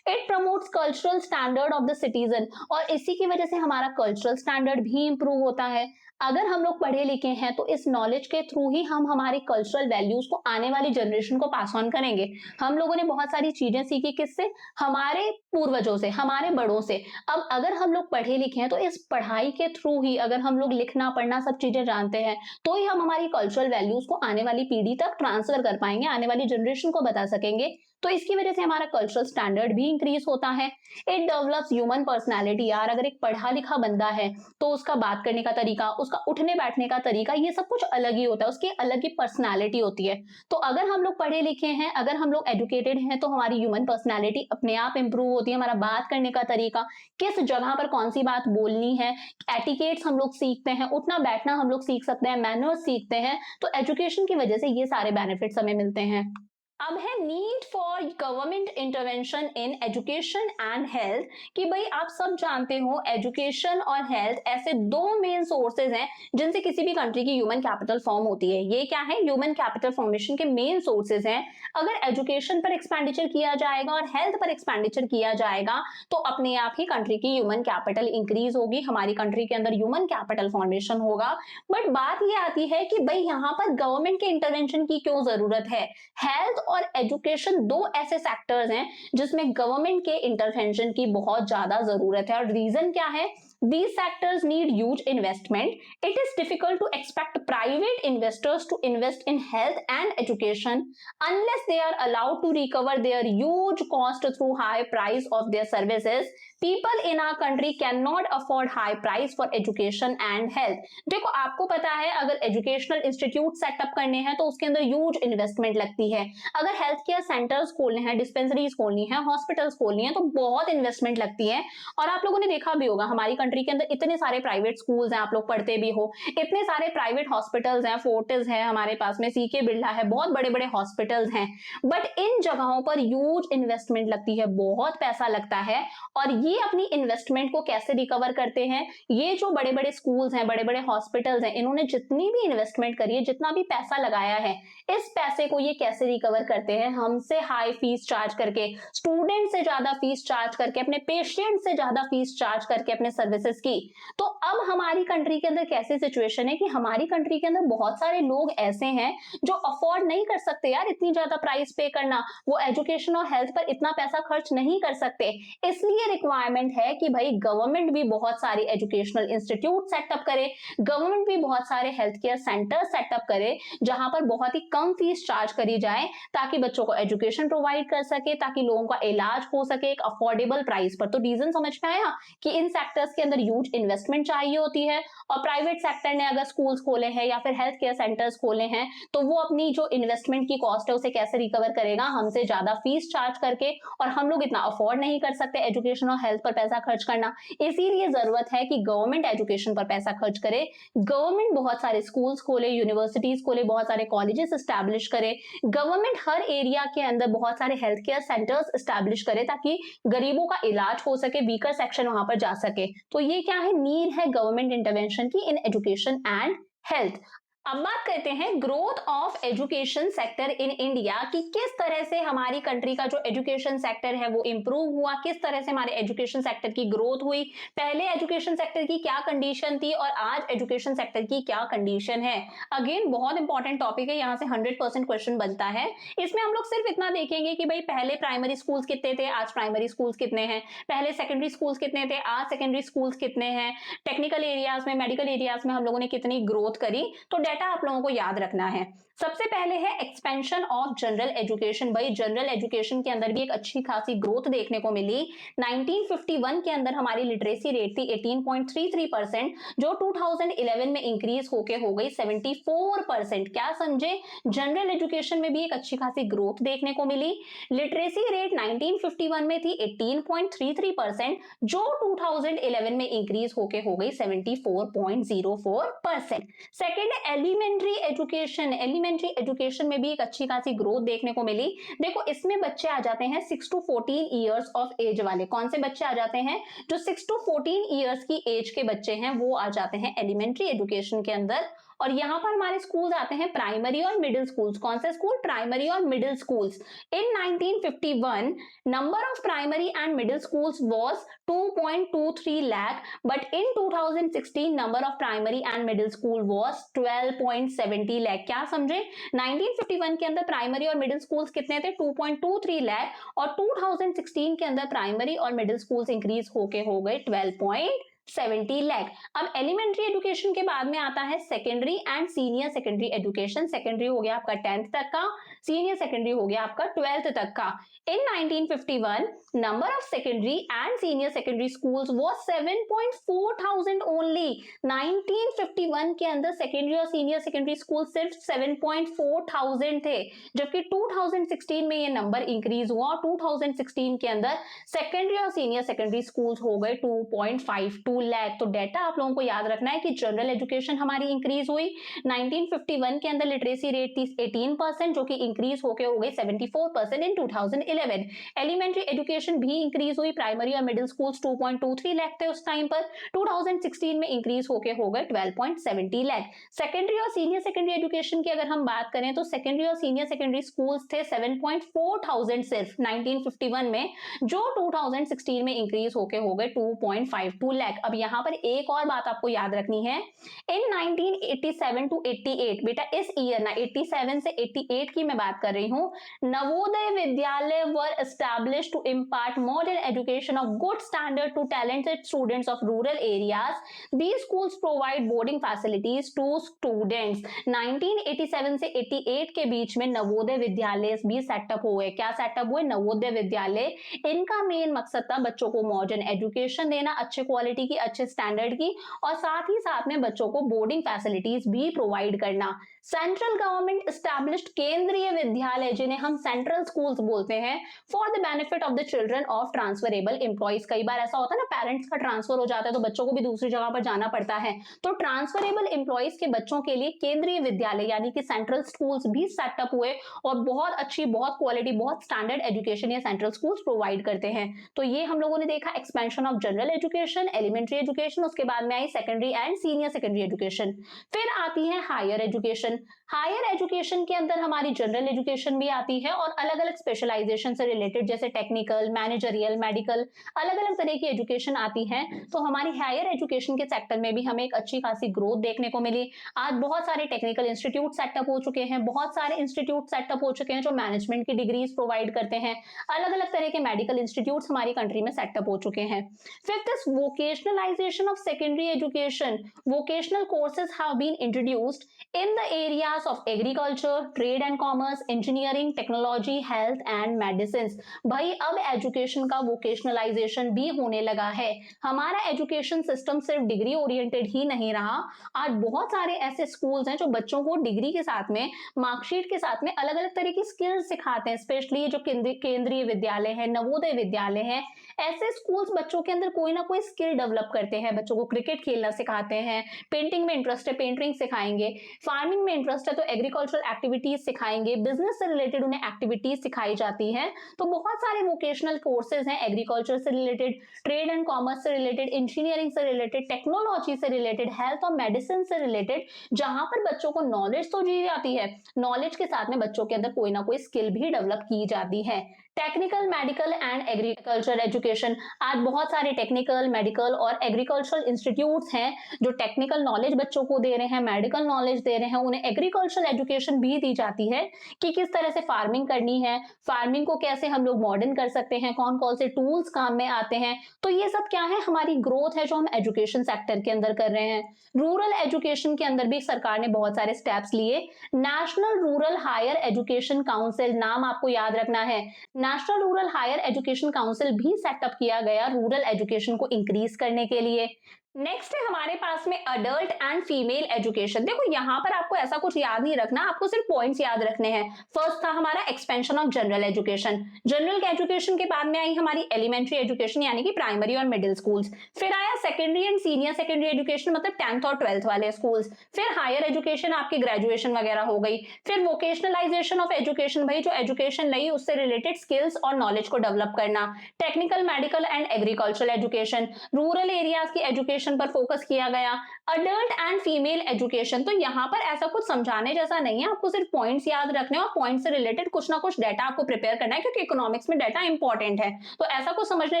S1: It promotes cultural standard of the citizen, और इसी की वजह से हमारा कल्चरल स्टैंडर्ड भी इंप्रूव होता है। अगर हम लोग पढ़े लिखे हैं तो इस नॉलेज के थ्रू ही हम हमारी कल्चरल वैल्यूज को आने वाली जनरेशन को पास ऑन करेंगे। हम लोगों ने बहुत सारी चीजें सीखी किससे, हमारे पूर्वजों से, हमारे बड़ों से। अब अगर हम लोग पढ़े लिखे हैं तो इस पढ़ाई के थ्रू ही, अगर हम लोग लिखना पढ़ना सब चीजें जानते हैं, तो ही हम हमारी कल्चरल वैल्यूज को आने वाली पीढ़ी तक ट्रांसफर कर पाएंगे, आने वाली जनरेशन को बता सकेंगे। तो इसकी वजह से हमारा कल्चरल स्टैंडर्ड भी इंक्रीज होता है। It develops human personality. यार अगर एक पढ़ा लिखा बंदा है तो उसका बात करने का तरीका, उसका उठने बैठने का तरीका, ये सब कुछ अलग ही होता है, उसकी अलग ही पर्सनैलिटी होती है। तो अगर हम लोग पढ़े लिखे हैं, अगर हम लोग एजुकेटेड हैं, तो हमारी ह्यूमन पर्सनैलिटी अपने आप इंप्रूव होती है। हमारा बात करने का तरीका, किस जगह पर कौन सी बात बोलनी है, एटिकेट्स हम लोग सीखते हैं, उठना बैठना हम लोग सीख सकते हैं, मैनर्स सीखते हैं। तो एजुकेशन की वजह से ये सारे बेनिफिट्स हमें मिलते हैं। अब है need for government intervention in education and health, कि भाई आप सब जानते हो एजुकेशन और हेल्थ ऐसे दो मेन सोर्सेज हैं जिनसे किसी भी कंट्री की ह्यूमन कैपिटल फॉर्म होती है। ये क्या है? ह्यूमन कैपिटल फॉर्मेशन के मेन सोर्सेज हैं। अगर एजुकेशन पर एक्सपेंडिचर किया जाएगा और हेल्थ पर एक्सपेंडिचर किया जाएगा तो अपने आप ही कंट्री की ह्यूमन कैपिटल इंक्रीज होगी, हमारी कंट्री के अंदर ह्यूमन कैपिटल फॉर्मेशन होगा। बट बात ये आती है कि भाई यहाँ पर गवर्नमेंट के इंटरवेंशन की क्यों जरूरत है? हेल्थ और एजुकेशन दो ऐसे सेक्टर्स हैं जिसमें गवर्नमेंट के इंटरवेंशन की बहुत ज्यादा जरूरत है। और रीजन क्या है? These sectors need huge investment. It is difficult to expect private investors to invest in health and education unless they are allowed to recover their huge cost through high price of their services. People in our country cannot afford high price for education and health. देखो आपको पता है अगर educational institute setup करने हैं तो उसके अंदर ह्यूज इन्वेस्टमेंट लगती है। अगर हेल्थ केयर सेंटर्स खोलने हैं, डिस्पेंसरीज खोलनी है, हॉस्पिटल्स खोलनी है तो बहुत इन्वेस्टमेंट लगती है। और आप लोगों ने देखा भी होगा हमारी कंट्री के अंदर इतने सारे प्राइवेट स्कूल्स हैं, आप लोग पढ़ते भी हो, इतने सारे प्राइवेट हॉस्पिटल्स हैं, फोर्टिस है हमारे पास में, सीके बिरला है, बहुत बड़े बड़े हॉस्पिटल्स हैं। बट इन जगहों पर ह्यूज इन्वेस्टमेंट लगती है, बहुत पैसा लगता है। और ये अपनी इन्वेस्टमेंट को कैसे रिकवर करते हैं? ये जो बड़े बड़े स्कूल्स हैं, बड़े बड़े हॉस्पिटल्स हैं, इन्होंने जितनी भी इन्वेस्टमेंट करी है, जितना भी पैसा लगाया है, इस पैसे को ये कैसे रिकवर करते हैं? हमसे हाई फीस चार्ज करके, स्टूडेंट से ज्यादा फीस चार्ज करके, अपने पेशेंट से ज्यादा फीस चार्ज करके अपने सर्विसेज की। तो अब हमारी कंट्री के अंदर कैसी सिचुएशन है कि हमारी कंट्री के अंदर बहुत सारे लोग ऐसे हैं जो अफोर्ड नहीं कर सकते यार इतनी ज्यादा प्राइस पे करना, वो एजुकेशन और हेल्थ पर इतना पैसा खर्च नहीं कर सकते। इसलिए रिक्वायरमेंट है कि भाई गवर्नमेंट भी बहुत सारे एजुकेशनल इंस्टीट्यूट सेटअप करे, गवर्नमेंट भी बहुत सारे हेल्थ केयर सेंटर सेटअप करे जहां पर बहुत ही कम फीस चार्ज करी जाए ताकि बच्चों को एजुकेशन प्रोवाइड कर सके, ताकि लोगों का इलाज हो सके एक अफोर्डेबल प्राइस पर। तो रीजन समझ में आया कि इन सेक्टर्स के अंदर ह्यूज इन्वेस्टमेंट चाहिए होती है। और प्राइवेट सेक्टर ने अगर स्कूल्स खोले हैं या फिर हेल्थ केयर सेंटर्स खोले हैं तो वो अपनी जो इन्वेस्टमेंट की कॉस्ट है उसे कैसे रिकवर करेगा? हमसे ज्यादा फीस चार्ज करके। और हम लोग इतना अफोर्ड नहीं कर सकते एजुकेशन और हेल्थ पर पैसा खर्च करना, इसीलिए जरूरत है कि गवर्नमेंट एजुकेशन पर पैसा खर्च करे, गवर्नमेंट बहुत सारे स्कूल्स खोले, यूनिवर्सिटीज खोले, बहुत सारे कॉलेजेस एस्टैब्लिश करे, गवर्नमेंट हर एरिया के अंदर बहुत सारे हेल्थ केयर सेंटर्स एस्टैब्लिश करे ताकि गरीबों का इलाज हो सके, वीकर सेक्शन वहां पर जा सके। तो ये क्या है? नीड है गवर्नमेंट इंटरवेंशन की इन एजुकेशन एंड हेल्थ। अब बात करते हैं growth of education sector in India, कि किस तरह से हमारी कंट्री का जो एजुकेशन सेक्टर है वो इंप्रूव हुआ, किस तरह से हमारे एजुकेशन सेक्टर की ग्रोथ हुई, पहले एजुकेशन सेक्टर की क्या कंडीशन थी और आज एजुकेशन सेक्टर की क्या कंडीशन है। अगेन बहुत इंपॉर्टेंट टॉपिक है, यहाँ से 100% क्वेश्चन बनता है। इसमें हम लोग सिर्फ इतना देखेंगे कि भाई पहले प्राइमरी स्कूल्स कितने थे, आज प्राइमरी स्कूल्स कितने हैं, पहले सेकेंडरी स्कूल्स कितने थे, आज सेकेंडरी स्कूल्स कितने हैं, टेक्निकल एरियाज में, मेडिकल एरियाज में हम लोगों ने कितनी ग्रोथ करी। तो डेटा आप लोगों को याद रखना है। सबसे पहले है एक्सपेंशन ऑफ जनरल एजुकेशन। भाई जनरल एजुकेशन के अंदर भी एक अच्छी खासी ग्रोथ देखने को मिली। 1951 के अंदर हमारी लिटरेसी रेट थी 18.33%, जो 2011 में इंक्रीज होके हो गई 74%। क्या समझे? जनरल एजुकेशन में भी एक अच्छी खासी ग्रोथ देखने को मिली। लिटरेसी रेट 1951 में थी 18.33%, जो 2011 में इंक्रीज होके हो गई 74.04%। सेकेंड है एलिमेंट्री एजुकेशन। एलिमेंट्री एजुकेशन में भी एक अच्छी खासी ग्रोथ देखने को मिली। देखो इसमें बच्चे आ जाते हैं 6 to 14 ईयर्स ऑफ एज वाले। कौन से बच्चे आ जाते हैं? जो 6 to 14 ईयर्स की एज के बच्चे हैं वो आ जाते हैं एलिमेंट्री एजुकेशन के अंदर। और यहाँ पर हमारे स्कूल आते हैं प्राइमरी और मिडिल स्कूल्स। कौन से स्कूल? प्राइमरी और middle schools. In 1951 number of primary and middle schools was 2.23 lakh, but in 2016 number of primary and middle school was 12.70 lakh. क्या समझे? 1951 के अंदर प्राइमरी और मिडिल स्कूल्स कितने थे? 2.23 लाख, और 2016 के अंदर प्राइमरी और मिडिल स्कूल्स इंक्रीज होके हो गए 12.70 लाख। अब एलिमेंट्री एजुकेशन के बाद में आता है secondary and senior secondary education. Secondary हो गया आपका 10th तक का, सीनियर सेकेंडरी हो गया आपका 12th तक का। इन 1951 number of secondary and senior secondary schools was 7.4,000 only। 1951 के अंदर सेकेंडरी और सीनियर सेकेंडरी स्कूल सिर्फ 7.4,000 थे, जबकि 2016 में ये नंबर इंक्रीज हुआ और 2016 के अंदर सेकेंडरी और सीनियर सेकेंडरी स्कूल्स हो गए 2.52 लाख। तो डेटा आप लोगों को याद रखना है कि जनरल एजुकेशन हमारी इंक्रीज हुई। 1951 के अंदर लिटरेसी रेट थी 18%, जो कि इंक्रीज होकर हो गई 74% इन 2011। एलिमेंट्री एजुकेशन भी इंक्रीज हुई, प्राइमरी और मिडिल स्कूल्स 2.23 लाख थे उस टाइम पर, 2016 में इंक्रीज होकर हो गए 12.70 लाख। सेकेंडरी और सीनियर सेकेंडरी एजुकेशन की अगर हम बात करें तो सेकेंडरी और सीनियर सेकेंडरी स्कूल्स थे 7.4,000 सिर्फ 1951 में, जो 2016 में इंक्रीज होके हो गए 2.52 लाख। अब यहाँ पर एक और बात आपको याद रखनी है, इन 1987 टू 88, बेटा इस ईयर ना 87 से 88 की मैं बात कर रही हूँ, Navodaya Vidyalaya were established to impart modern education of good standard to talented students of rural areas. These schools provide boarding facilities to students. 1987 से 88 के बीच में नवोदय विद्यालय भी सेटअप हुए। क्या सेटअप हुए? नवोदय विद्यालय। इनका मेन मकसद था बच्चों को मॉडर्न एजुकेशन देना, अच्छे क्वालिटी की, अच्छे स्टैंडर्ड की, और साथ ही साथ में बच्चों को बोर्डिंग फैसिलिटीज भी प्रोवाइड करना। सेंट्रल गवर्नमेंट एस्टैब्लिश्ड केंद्रीय विद्यालय, जिन्हें हम सेंट्रल स्कूल्स बोलते हैं, for the benefit of the children of transferable employees. कई बार ऐसा होता है ना, पेरेंट्स का ट्रांसफर हो जाता है तो बच्चों को भी दूसरी जगह पर जाना पड़ता है, तो ट्रांसफरेबल एम्प्लॉइज के बच्चों के लिए केंद्रीय विद्यालय यानी कि सेंट्रल स्कूल्स भी सेटअप हुए, और बहुत अच्छी, बहुत क्वालिटी, बहुत स्टैंडर्ड एजुकेशन ये सेंट्रल स्कूल्स प्रोवाइड करते हैं। तो ये हम लोगों ने देखा expansion of general education, elementary education, उसके बाद में आई secondary and senior secondary education. फिर आती है हायर एजुकेशन। हायर एजुकेशन के अंदर हमारी जनरल एजुकेशन भी आती है और अलग अलग स्पेशलाइजेशन से रिलेटेड, जैसे टेक्निकल, मैनेजरियल, मेडिकल, अलग अलग तरह की एजुकेशन आती है। तो हमारी हायर एजुकेशन के सेक्टर में भी हमें एक अच्छी खासी ग्रोथ देखने को मिली। आज बहुत सारे टेक्निकल इंस्टीट्यूट सेटअप हो चुके हैं, बहुत सारे इंस्टीट्यूट सेटअप हो चुके हैं जो मैनेजमेंट की डिग्रीज प्रोवाइड करते हैं। अलग अलग तरह के मेडिकल इंस्टीट्यूट्स हमारी कंट्री में सेटअप हो चुके हैं। Fifth is vocationalisation of secondary education. Vocational courses have been introduced in the areas of agriculture, trade and commerce, engineering, technology, health and medicines। भाई अब एजुकेशन का वोकेशनलाइजेशन भी होने लगा है। हमारा एजुकेशन सिस्टम सिर्फ डिग्री ओरिएंटेड ही नहीं रहा। आज बहुत सारे ऐसे स्कूल्स हैं जो बच्चों को डिग्री के साथ में, मार्कशीट के साथ में अलग अलग तरह की स्किल्स सिखाते हैं। स्पेशली जो केंद्रीय विद्यालय है, नवोदय विद्यालय है, ऐसे स्कूल्स बच्चों के अंदर कोई ना कोई स्किल डेवलप करते हैं। बच्चों को क्रिकेट खेलना सिखाते हैं, पेंटिंग में इंटरेस्ट है पेंटिंग सिखाएंगे, फार्मिंग में इंटरेस्ट है तो एग्रीकल्चरल एक्टिविटीज सिखाएंगे, बिजनेस से रिलेटेड उन्हें एक्टिविटीज सिखाई जाती हैं। तो बहुत सारे वोकेशनल कोर्सेज हैं, एग्रीकल्चर से रिलेटेड, ट्रेड एंड कॉमर्स से रिलेटेड, इंजीनियरिंग से रिलेटेड, टेक्नोलॉजी से रिलेटेड, हेल्थ और मेडिसिन से रिलेटेड, जहां पर बच्चों को नॉलेज तो दी जाती है, नॉलेज के साथ में बच्चों के अंदर कोई ना कोई स्किल भी डेवलप की जाती है। Technical, medical and agriculture education. आज बहुत सारे टेक्निकल, मेडिकल और एग्रीकल्चरल इंस्टीट्यूट्स हैं जो टेक्निकल नॉलेज बच्चों को दे रहे हैं, मेडिकल नॉलेज दे रहे हैं, उन्हें एग्रीकल्चरल एजुकेशन भी दी जाती है कि किस तरह से फार्मिंग करनी है, फार्मिंग को कैसे हम लोग मॉडर्न कर सकते हैं, कौन कौन से टूल्स काम में आते हैं। तो ये सब क्या है, हमारी ग्रोथ है जो हम एजुकेशन सेक्टर के अंदर कर रहे हैं। रूरल एजुकेशन के अंदर भी सरकार ने बहुत सारे स्टेप्स लिए। National rural higher education council, नाम आपको याद रखना है, national rural higher education council भी सेटअप किया गया रूरल एजुकेशन को इंक्रीज करने के लिए। नेक्स्ट है हमारे पास में अडल्ट एंड फीमेल एजुकेशन। देखो यहाँ पर आपको ऐसा कुछ याद नहीं रखना, आपको सिर्फ पॉइंट्स याद रखने हैं। फर्स्ट था हमारा expansion of general education. General education के बाद में आई हमारी एलिमेंट्री एजुकेशन यानी कि प्राइमरी और मिडिल स्कूल्स। फिर आया secondary and senior secondary education, मतलब 10th और 12th वाले स्कूल्स। फिर हायर एजुकेशन, आपकी ग्रेजुएशन वगैरह हो गई। फिर वोकेशनलाइजेशन ऑफ एजुकेशन, भाई जो एजुकेशन ली उससे रिलेटेड स्किल्स और नॉलेज को डेवलप करना। Technical, medical and agricultural education. Rural areas की एजुकेशन पर फोकस किया गया। अडल्ट एंड फीमेल एजुकेशन, तो यहाँ पर ऐसा कुछ समझाने जैसा नहीं है, आपको सिर्फ पॉइंट्स याद रखने और पॉइंट से रिलेटेड कुछ ना कुछ डाटा आपको प्रिपेयर करना है, क्योंकि इकोनॉमिक्स में डाटा इंपॉर्टेंट है। तो ऐसा कुछ समझने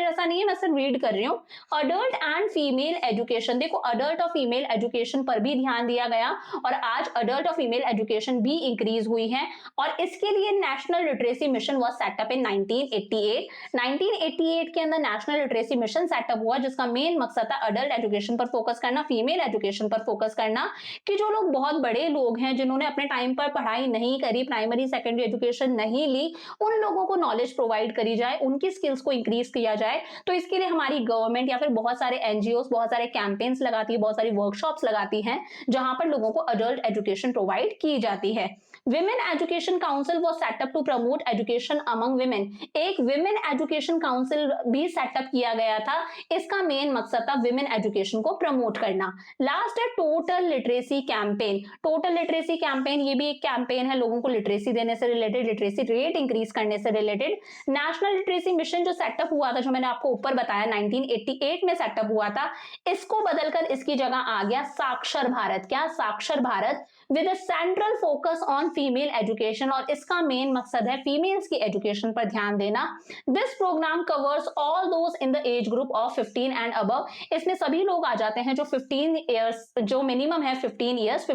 S1: जैसा नहीं है, मैं सिर्फ रीड कर रही हूँ। अडल्ट एंड फीमेल एजुकेशन, देखो अडल्ट और फीमेल एजुकेशन पर भी ध्यान दिया गया और आज अडल्ट और फीमेल एजुकेशन भी इंक्रीज हुई है। और इसके लिए national literacy mission was set up in 1988 के अंदर नेशनल लिटरेसी मिशन सेटअप हुआ, जिसका मेन मकसद था अडल्ट एजुकेशन पर फोकस करना, फीमेल एजुकेशन पर फोकस करना, कि जो लोग बहुत बड़े लोग हैं जिन्होंने अपने टाइम पर पढ़ाई नहीं करी, प्राइमरी सेकेंडरी एजुकेशन नहीं ली, उन लोगों को नॉलेज प्रोवाइड करी जाए, उनकी स्किल्स को इंक्रीज किया जाए। तो इसके लिए हमारी गवर्नमेंट या फिर बहुत सारे एनजीओ बहुत सारे कैंपेन्स लगाती है, बहुत सारी वर्कशॉप्स लगाती हैं जहां पर लोगों को अडल्ट एजुकेशन प्रोवाइड की जाती है। Women education council was setup to promote education among women. एक विमेन एजुकेशन काउंसिल भी सेटअप किया गया था। इसका मेन मकसद था विमेन एजुकेशन को प्रमोट करना। लास्ट है total literacy campaign. Total literacy campaign ये भी एक कैंपेन है लोगों को लिटरेसी देने से रिलेटेड, लिटरेसी रेट इंक्रीज करने से रिलेटेड। नेशनल लिटरेसी मिशन जो सेटअप हुआ था, जो मैंने आपको ऊपर बताया 1988 में सेटअप हुआ था, इसको बदलकर इसकी जगह आ गया साक्षर भारत। क्या? साक्षर Bharat, with a central focus on female education. और इसका मेन मकसद है फीमेल्स की एजुकेशन पर ध्यान देना। This programme covers all those in the age group of 15 and above. इसमें सभी लोग आ जाते हैं जो 15 ईयर्स, जो मिनिमम है 15 ईयर्स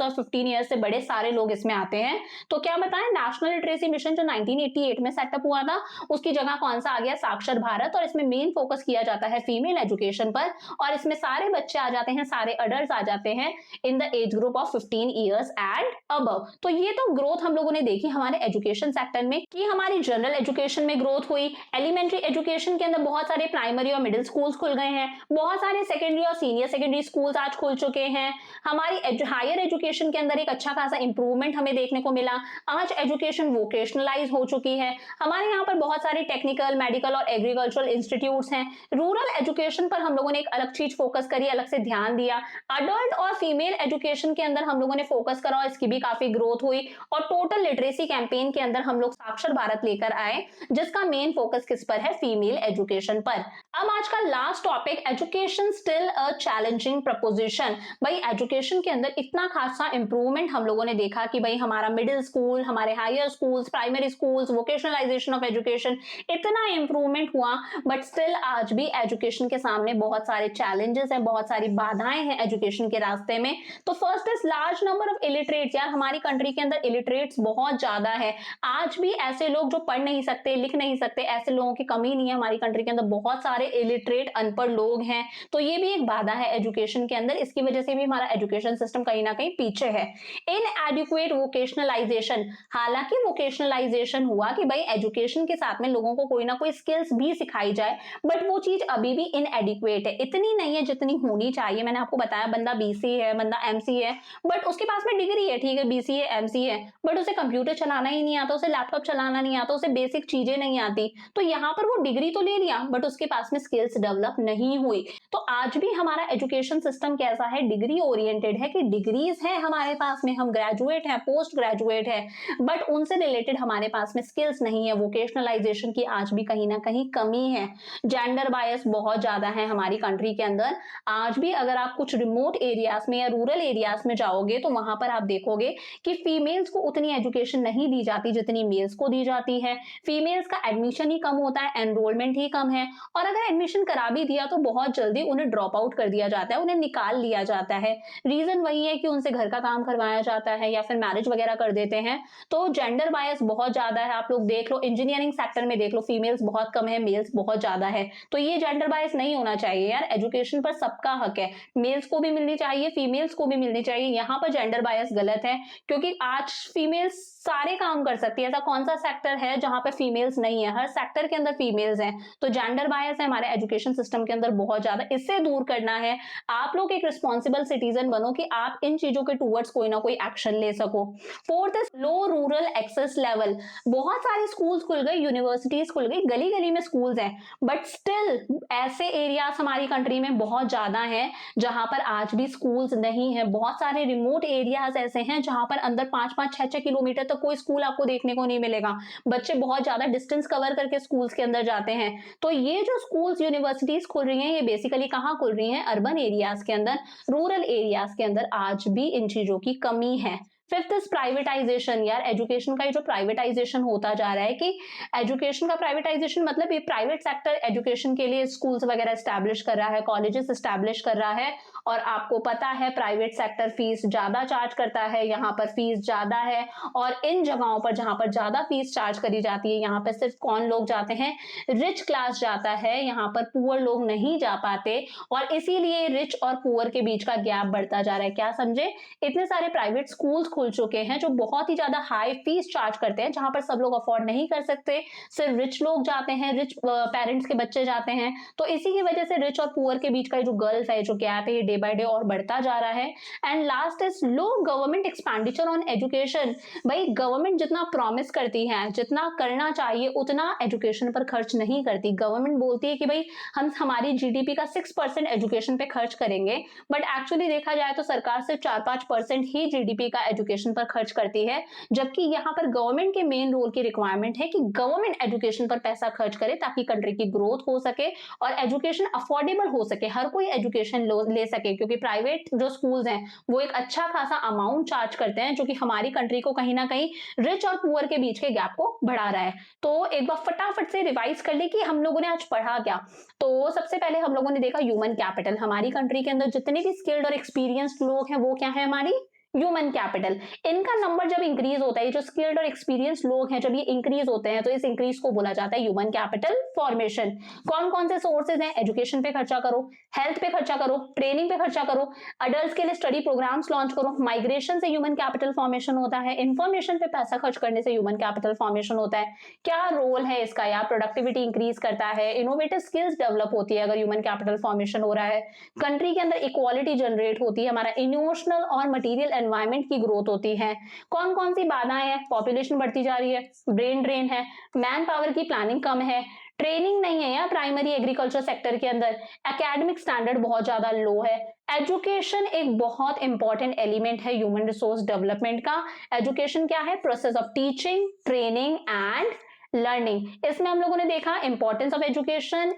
S1: और 15 ईयर्स से बड़े सारे लोग इसमें आते हैं। तो क्या बताएं, नेशनल लिटरेसी मिशन जो 1988 में सेटअप हुआ था, उसकी जगह कौन सा आ गया? साक्षर भारत। और इसमें मेन फोकस किया जाता है फीमेल एजुकेशन पर, और इसमें सारे बच्चे आ जाते हैं, सारे अडल्ट आ जाते हैं इन the age group of 15 years and above. तो ये तो ग्रोथ हम लोगों ने देखी हमारे एजुकेशन सेक्टर में, कि हमारी जनरल एजुकेशन में ग्रोथ हुई। एलिमेंट्री एजुकेशन के अंदर बहुत सारे प्राइमरी और मिडिल स्कूल्स खुल गए हैं, बहुत सारे सेकेंडरी और सीनियर सेकेंडरी स्कूल्स आज खुल चुके हैं। हमारी हायर एजुकेशन के अंदर एक अच्छा खासा इंप्रूवमेंट हमें देखने को मिला। आज एजुकेशन वोकेशनलाइज हो चुकी है। हमारे यहाँ पर बहुत सारे टेक्निकल, मेडिकल और एग्रीकल्चरल इंस्टीट्यूट्स हैं। रूरल एजुकेशन पर हम लोगों ने एक अलग चीज फोकस करी, अलग से ध्यान दिया। अडल्ट और फीमेल एजुकेशन के अंदर हम लोगों ने फोकस करा और इसकी भी काफी ग्रोथ हुई। और टोटल लिटरेसी कैंपेन के अंदर हम लोग साक्षर भारत लेकर आए, जिसका मेन फोकस किस पर है? फीमेल एजुकेशन पर। अब आज का last topic, education still a challenging preposition. भाई एजुकेशन के अंदर इतना खासा इंप्रूवमेंट हम लोगों ने देखा कि भाई हमारा मिडिल स्कूल, हमारे higher schools, primary schools, vocationalisation of education, इतना इंप्रूवमेंट हुआ, बट स्टिल आज भी एजुकेशन के सामने बहुत सारे चैलेंजेस हैं, बहुत सारी बाधाएं हैं एजुकेशन के रास्ते में। तो first is large number of illiterates. यार हमारी कंट्री के अंदर इलिटरेट्स बहुत ज्यादा है। आज भी ऐसे लोग जो पढ़ नहीं सकते, लिख नहीं सकते, ऐसे लोगों की कमी नहीं है हमारी कंट्री के अंदर। बहुत सारे इलिटरेट, अनपढ़ लोग हैं। तो ये भी एक बाधा है एजुकेशन के अंदर। इसकी वजह से भी हमारा एजुकेशन सिस्टम कहीं ना कहीं पीछे है। इनएडिक्वेट वोकेशनलाइजेशन। हालांकि वोकेशनलाइजेशन हुआ कि भाई एजुकेशन के साथ में लोगों को कोई ना कोई स्किल्स भी सिखाई जाए, बट वो चीज अभी भी इनएडिक्वेट है, इतनी नहीं है जितनी होनी चाहिए। मैंने आपको बताया बंदा बीसी है, बंदा एमसी है, बट उसके पास में डिग्री है, ठीक है, बीसी है, एमसी है, बट उसे कंप्यूटर चलाना ही नहीं आता, उसे लैपटॉप चलाना नहीं आता, उसे बेसिक चीजें नहीं आती। तो यहाँ पर वो डिग्री तो ले लिया, बट उसके पास में स्किल्स डेवलप नहीं हुई। तो आज भी हमारा एजुकेशन सिस्टम कैसा है? डिग्री ओरिएंटेड है, कि डिग्रीज है हमारे पास में, हम ग्रेजुएट है, पोस्ट ग्रेजुएट है, बट उनसे रिलेटेड हमारे पास में स्किल्स नहीं है। वोकेशनलाइजेशन की आज भी कहीं ना कहीं कमी है। जेंडर बायस बहुत ज्यादा है हमारी कंट्री के अंदर। आज भी अगर आप कुछ रिमोट एरियाज में या रूरल एरियाज में जाओगे तो वहां पर आप देखोगे कि फीमेल्स को उतनी एजुकेशन नहीं दी जाती जितनी मेल्स को दी जाती है। फीमेल्स का एडमिशन ही कम होता है, एनरोलमेंट ही कम है, और अगर एडमिशन करा भी दिया तो बहुत जल्दी उन्हें ड्रॉप आउट कर दिया जाता है, उन्हें निकाल लिया जाता है। रीजन वही है कि उनसे घर का काम करवाया जाता है या फिर मैरिज वगैरह कर देते हैं। तो जेंडर बायस बहुत ज्यादा है। आप लोग देख लो, इंजीनियरिंग सेक्टर में देख लो, फीमेल्स बहुत कम है, मेल्स बहुत ज्यादा है। तो ये जेंडर बायस नहीं होना चाहिए यार। एजुकेशन पर सबका हक है, मेल्स को भी मिलनी चाहिए, फीमेल्स को भी मिलनी चाहिए। यहाँ पर जेंडर बायस गलत है, क्योंकि आज फीमेल्स सारे काम कर सकती है। ऐसा कौन सा सेक्टर है जहां पे फीमेल्स नहीं है? हर सेक्टर के अंदर फीमेल्स हैं। तो जेंडर बायस है हमारे एजुकेशन सिस्टम के अंदर बहुत ज्यादा, इससे दूर करना है। आप लोग एक रिस्पॉन्सिबल सिटीजन बनो कि आप इन चीजों के टूवर्ड्स कोई ना कोई एक्शन ले सको। Fourth is low rural access level. बहुत सारे स्कूल्स खुल गए, यूनिवर्सिटीज खुल गई, गली गली में स्कूल्स हैं, बट स्टिल ऐसे एरियाज हमारी कंट्री में बहुत ज्यादा है जहां पर आज भी स्कूल्स नहीं है। बहुत सारे रिमोट एरियाज ऐसे हैं जहां पर अंदर 5-5, 6-6 किलोमीटर तक कोई स्कूल आपको देखने को नहीं मिलेगा। बच्चे बहुत ज्यादा डिस्टेंस कवर करके स्कूल्स के अंदर जाते हैं। तो ये जो स्कूल्स, यूनिवर्सिटीज खुल रही हैं, ये बेसिकली कहाँ खुल रही हैं? अर्बन एरियाज के अंदर, रूरल एरियाज के अंदर आज भी इन चीजों की कमी है। Fifth is privatisation. यार एजुकेशन का ये जो प्राइवेटाइजेशन होता जा रहा है कि एजुकेशन का प्राइवेटाइजेशन मतलब ये प्राइवेट सेक्टर एजुकेशन के लिए स्कूल्स वगैरह एस्टैब्लिश कर रहा है, कॉलेजेस एस्टैब्लिश कर रहा है, और आपको पता है प्राइवेट सेक्टर फीस ज्यादा चार्ज करता है, यहाँ पर फीस ज्यादा है, और इन जगहों पर जहां पर ज्यादा फीस चार्ज करी जाती है यहाँ पर सिर्फ कौन लोग जाते हैं, रिच क्लास जाता है, यहाँ पर पुअर लोग नहीं जा पाते, और इसीलिए रिच और पुअर के बीच का गैप बढ़ता जा रहा है। क्या समझे, इतने सारे प्राइवेट स्कूल्स खुल चुके हैं जो बहुत ही ज्यादा हाई फीस चार्ज करते हैं, जहां पर सब लोग अफोर्ड नहीं कर सकते, सिर्फ रिच लोग जाते हैं, रिच पेरेंट्स के बच्चे जाते हैं। तो इसी की वजह से रिच और पुअर के बीच का जो गल्फ है, जो गैप है, ये डे बाय डे और बढ़ता जा रहा है। And last is low government expenditure on education. भाई गवर्नमेंट जितना प्रॉमिस करती है, जितना करना चाहिए उतना एजुकेशन पर खर्च नहीं करती। गवर्नमेंट बोलती है कि भाई हम हमारी जीडीपी का 6% एजुकेशन पे खर्च करेंगे, बट एक्चुअली देखा जाए तो सरकार सिर्फ 4-5% ही जीडीपी का एजुकेशन पर खर्च करती है, जबकि यहाँ पर गवर्नमेंट के मेन रोल की रिक्वायरमेंट है कि गवर्नमेंट एजुकेशन पर पैसा खर्च करे ताकि कंट्री की ग्रोथ हो सके और एजुकेशन अफोर्डेबल हो सके, हर कोई एजुकेशन ले सके, क्योंकि प्राइवेट जो स्कूल्स हैं वो एक अच्छा खासा अमाउंट चार्ज करते हैं, जो कि हमारी कंट्री को कहीं ना कहीं रिच और पुअर के बीच के गैप को बढ़ा रहा है। तो एक बार फटाफट से रिवाइज कर ले कि हम लोगों ने आज पढ़ा क्या। तो सबसे पहले हम लोगों ने देखा ह्यूमन कैपिटल, हमारी कंट्री के अंदर जितने भी स्किल्ड और एक्सपीरियंस्ड लोग हैं वो क्या है, हमारी ह्यूमन कैपिटल। इनका नंबर जब इंक्रीज होता है, जो स्किल्ड और एक्सपीरियंस लोग हैं जब ये इंक्रीज होते हैं, तो इस इंक्रीज को बोला जाता है ह्यूमन कैपिटल फॉर्मेशन। कौन कौन से सोर्सेज हैं, एजुकेशन पे खर्चा करो, हेल्थ पे खर्चा करो, ट्रेनिंग पे खर्चा करो, अडल्ट के लिए स्टडी प्रोग्राम्स लॉन्च करो, माइग्रेशन से ह्यूमन कैपिटल फॉर्मेशन होता है, इंफॉर्मेशन पे पैसा खर्च करने से ह्यूमन कैपिटल फॉर्मेशन होता है। क्या रोल है इसका, यार प्रोडक्टिविटी इंक्रीज करता है, इनोवेटिव स्किल्स डेवलप होती है अगर ह्यूमन कैपिटल फॉर्मेशन हो रहा है, कंट्री के अंदर इक्वालिटी जनरेट होती है, हमारा इमोशनल और मटीरियल एनवायरमेंट की ग्रोथ होती है। कौन कौन सी बाधाएं हैं, पॉपुलेशन बढ़ती जा रही है, ब्रेन ड्रेन है, मैन पावर की प्लानिंग कम है, ट्रेनिंग नहीं है यार प्राइमरी एग्रीकल्चर सेक्टर के अंदर, एकेडमिक स्टैंडर्ड बहुत ज्यादा लो है। एजुकेशन एक बहुत इंपॉर्टेंट एलिमेंट है ह्यूमन रिसोर्स डेवलपमेंट का। एजुकेशन क्या है, process of teaching, training and learning. इसमें हम लोगों ने देखा इंपॉर्टेंस ऑफ एजुकेशन,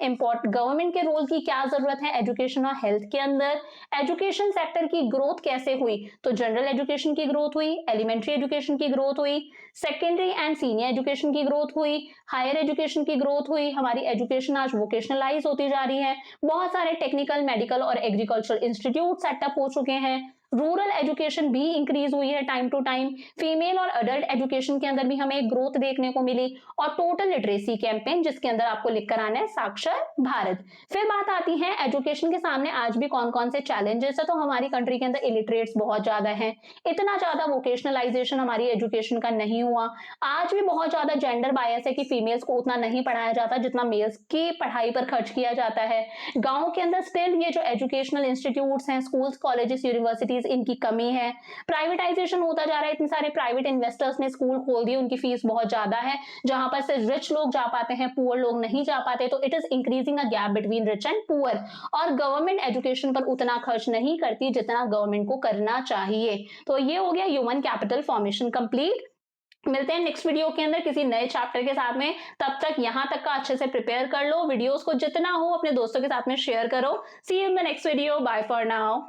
S1: गवर्नमेंट के रोल की क्या जरूरत है एजुकेशन और हेल्थ के अंदर, एजुकेशन सेक्टर की ग्रोथ कैसे हुई, तो जनरल एजुकेशन की ग्रोथ हुई, एलिमेंट्री एजुकेशन की ग्रोथ हुई, सेकेंडरी एंड सीनियर एजुकेशन की ग्रोथ हुई, हायर एजुकेशन की ग्रोथ हुई, हमारी एजुकेशन आज वोकेशनलाइज होती जा रही है, बहुत सारे टेक्निकल, मेडिकल और एग्रीकल्चरल इंस्टीट्यूट सेटअप हो चुके हैं, रूरल एजुकेशन भी इंक्रीज हुई है टाइम टू टाइम, फीमेल और अडल्ट एजुकेशन के अंदर भी हमें ग्रोथ देखने को मिली, और टोटल लिटरेसी कैंपेन जिसके अंदर आपको लिखकर आना है साक्षर भारत। फिर बात आती है एजुकेशन के सामने आज भी कौन कौन से चैलेंजेस है, तो हमारी कंट्री के अंदर इलिटरेट्स बहुत ज्यादा हैं, इतना ज्यादा वोकेशनलाइजेशन हमारी एजुकेशन का नहीं हुआ, आज भी बहुत ज्यादा जेंडर बायस है कि फीमेल्स को उतना नहीं पढ़ाया जाता जितना मेल्स की पढ़ाई पर खर्च किया जाता है। गाँव के अंदर स्टिल ये जो एजुकेशनल इंस्टीट्यूट्स हैं, स्कूल्स, कॉलेजेस, यूनिवर्सिटीज, इनकी कमी है। प्राइवेटाइजेशन होता जा रहा है, इतने सारे प्राइवेट इन्वेस्टर्स ने स्कूल खोल दिए, उनकी फीस बहुत ज्यादा है, जहां पर सिर्फ रिच लोग जा पाते हैं, पुअर लोग नहीं जा पाते, तो it is increasing a gap between rich and poor. और गवर्नमेंट एजुकेशन पर उतना खर्च नहीं करती जितना गवर्नमेंट को करना चाहिए। तो ये हो गया ह्यूमन कैपिटल फॉर्मेशन कंप्लीट। मिलते हैं नेक्स्ट वीडियो के अंदर किसी नए चैप्टर के साथ में, तब तक यहां तक का अच्छे से प्रिपेयर कर लो, वीडियोस को जितना हो अपने दोस्तों के साथ में शेयर करो। See you in the next video, bye for now.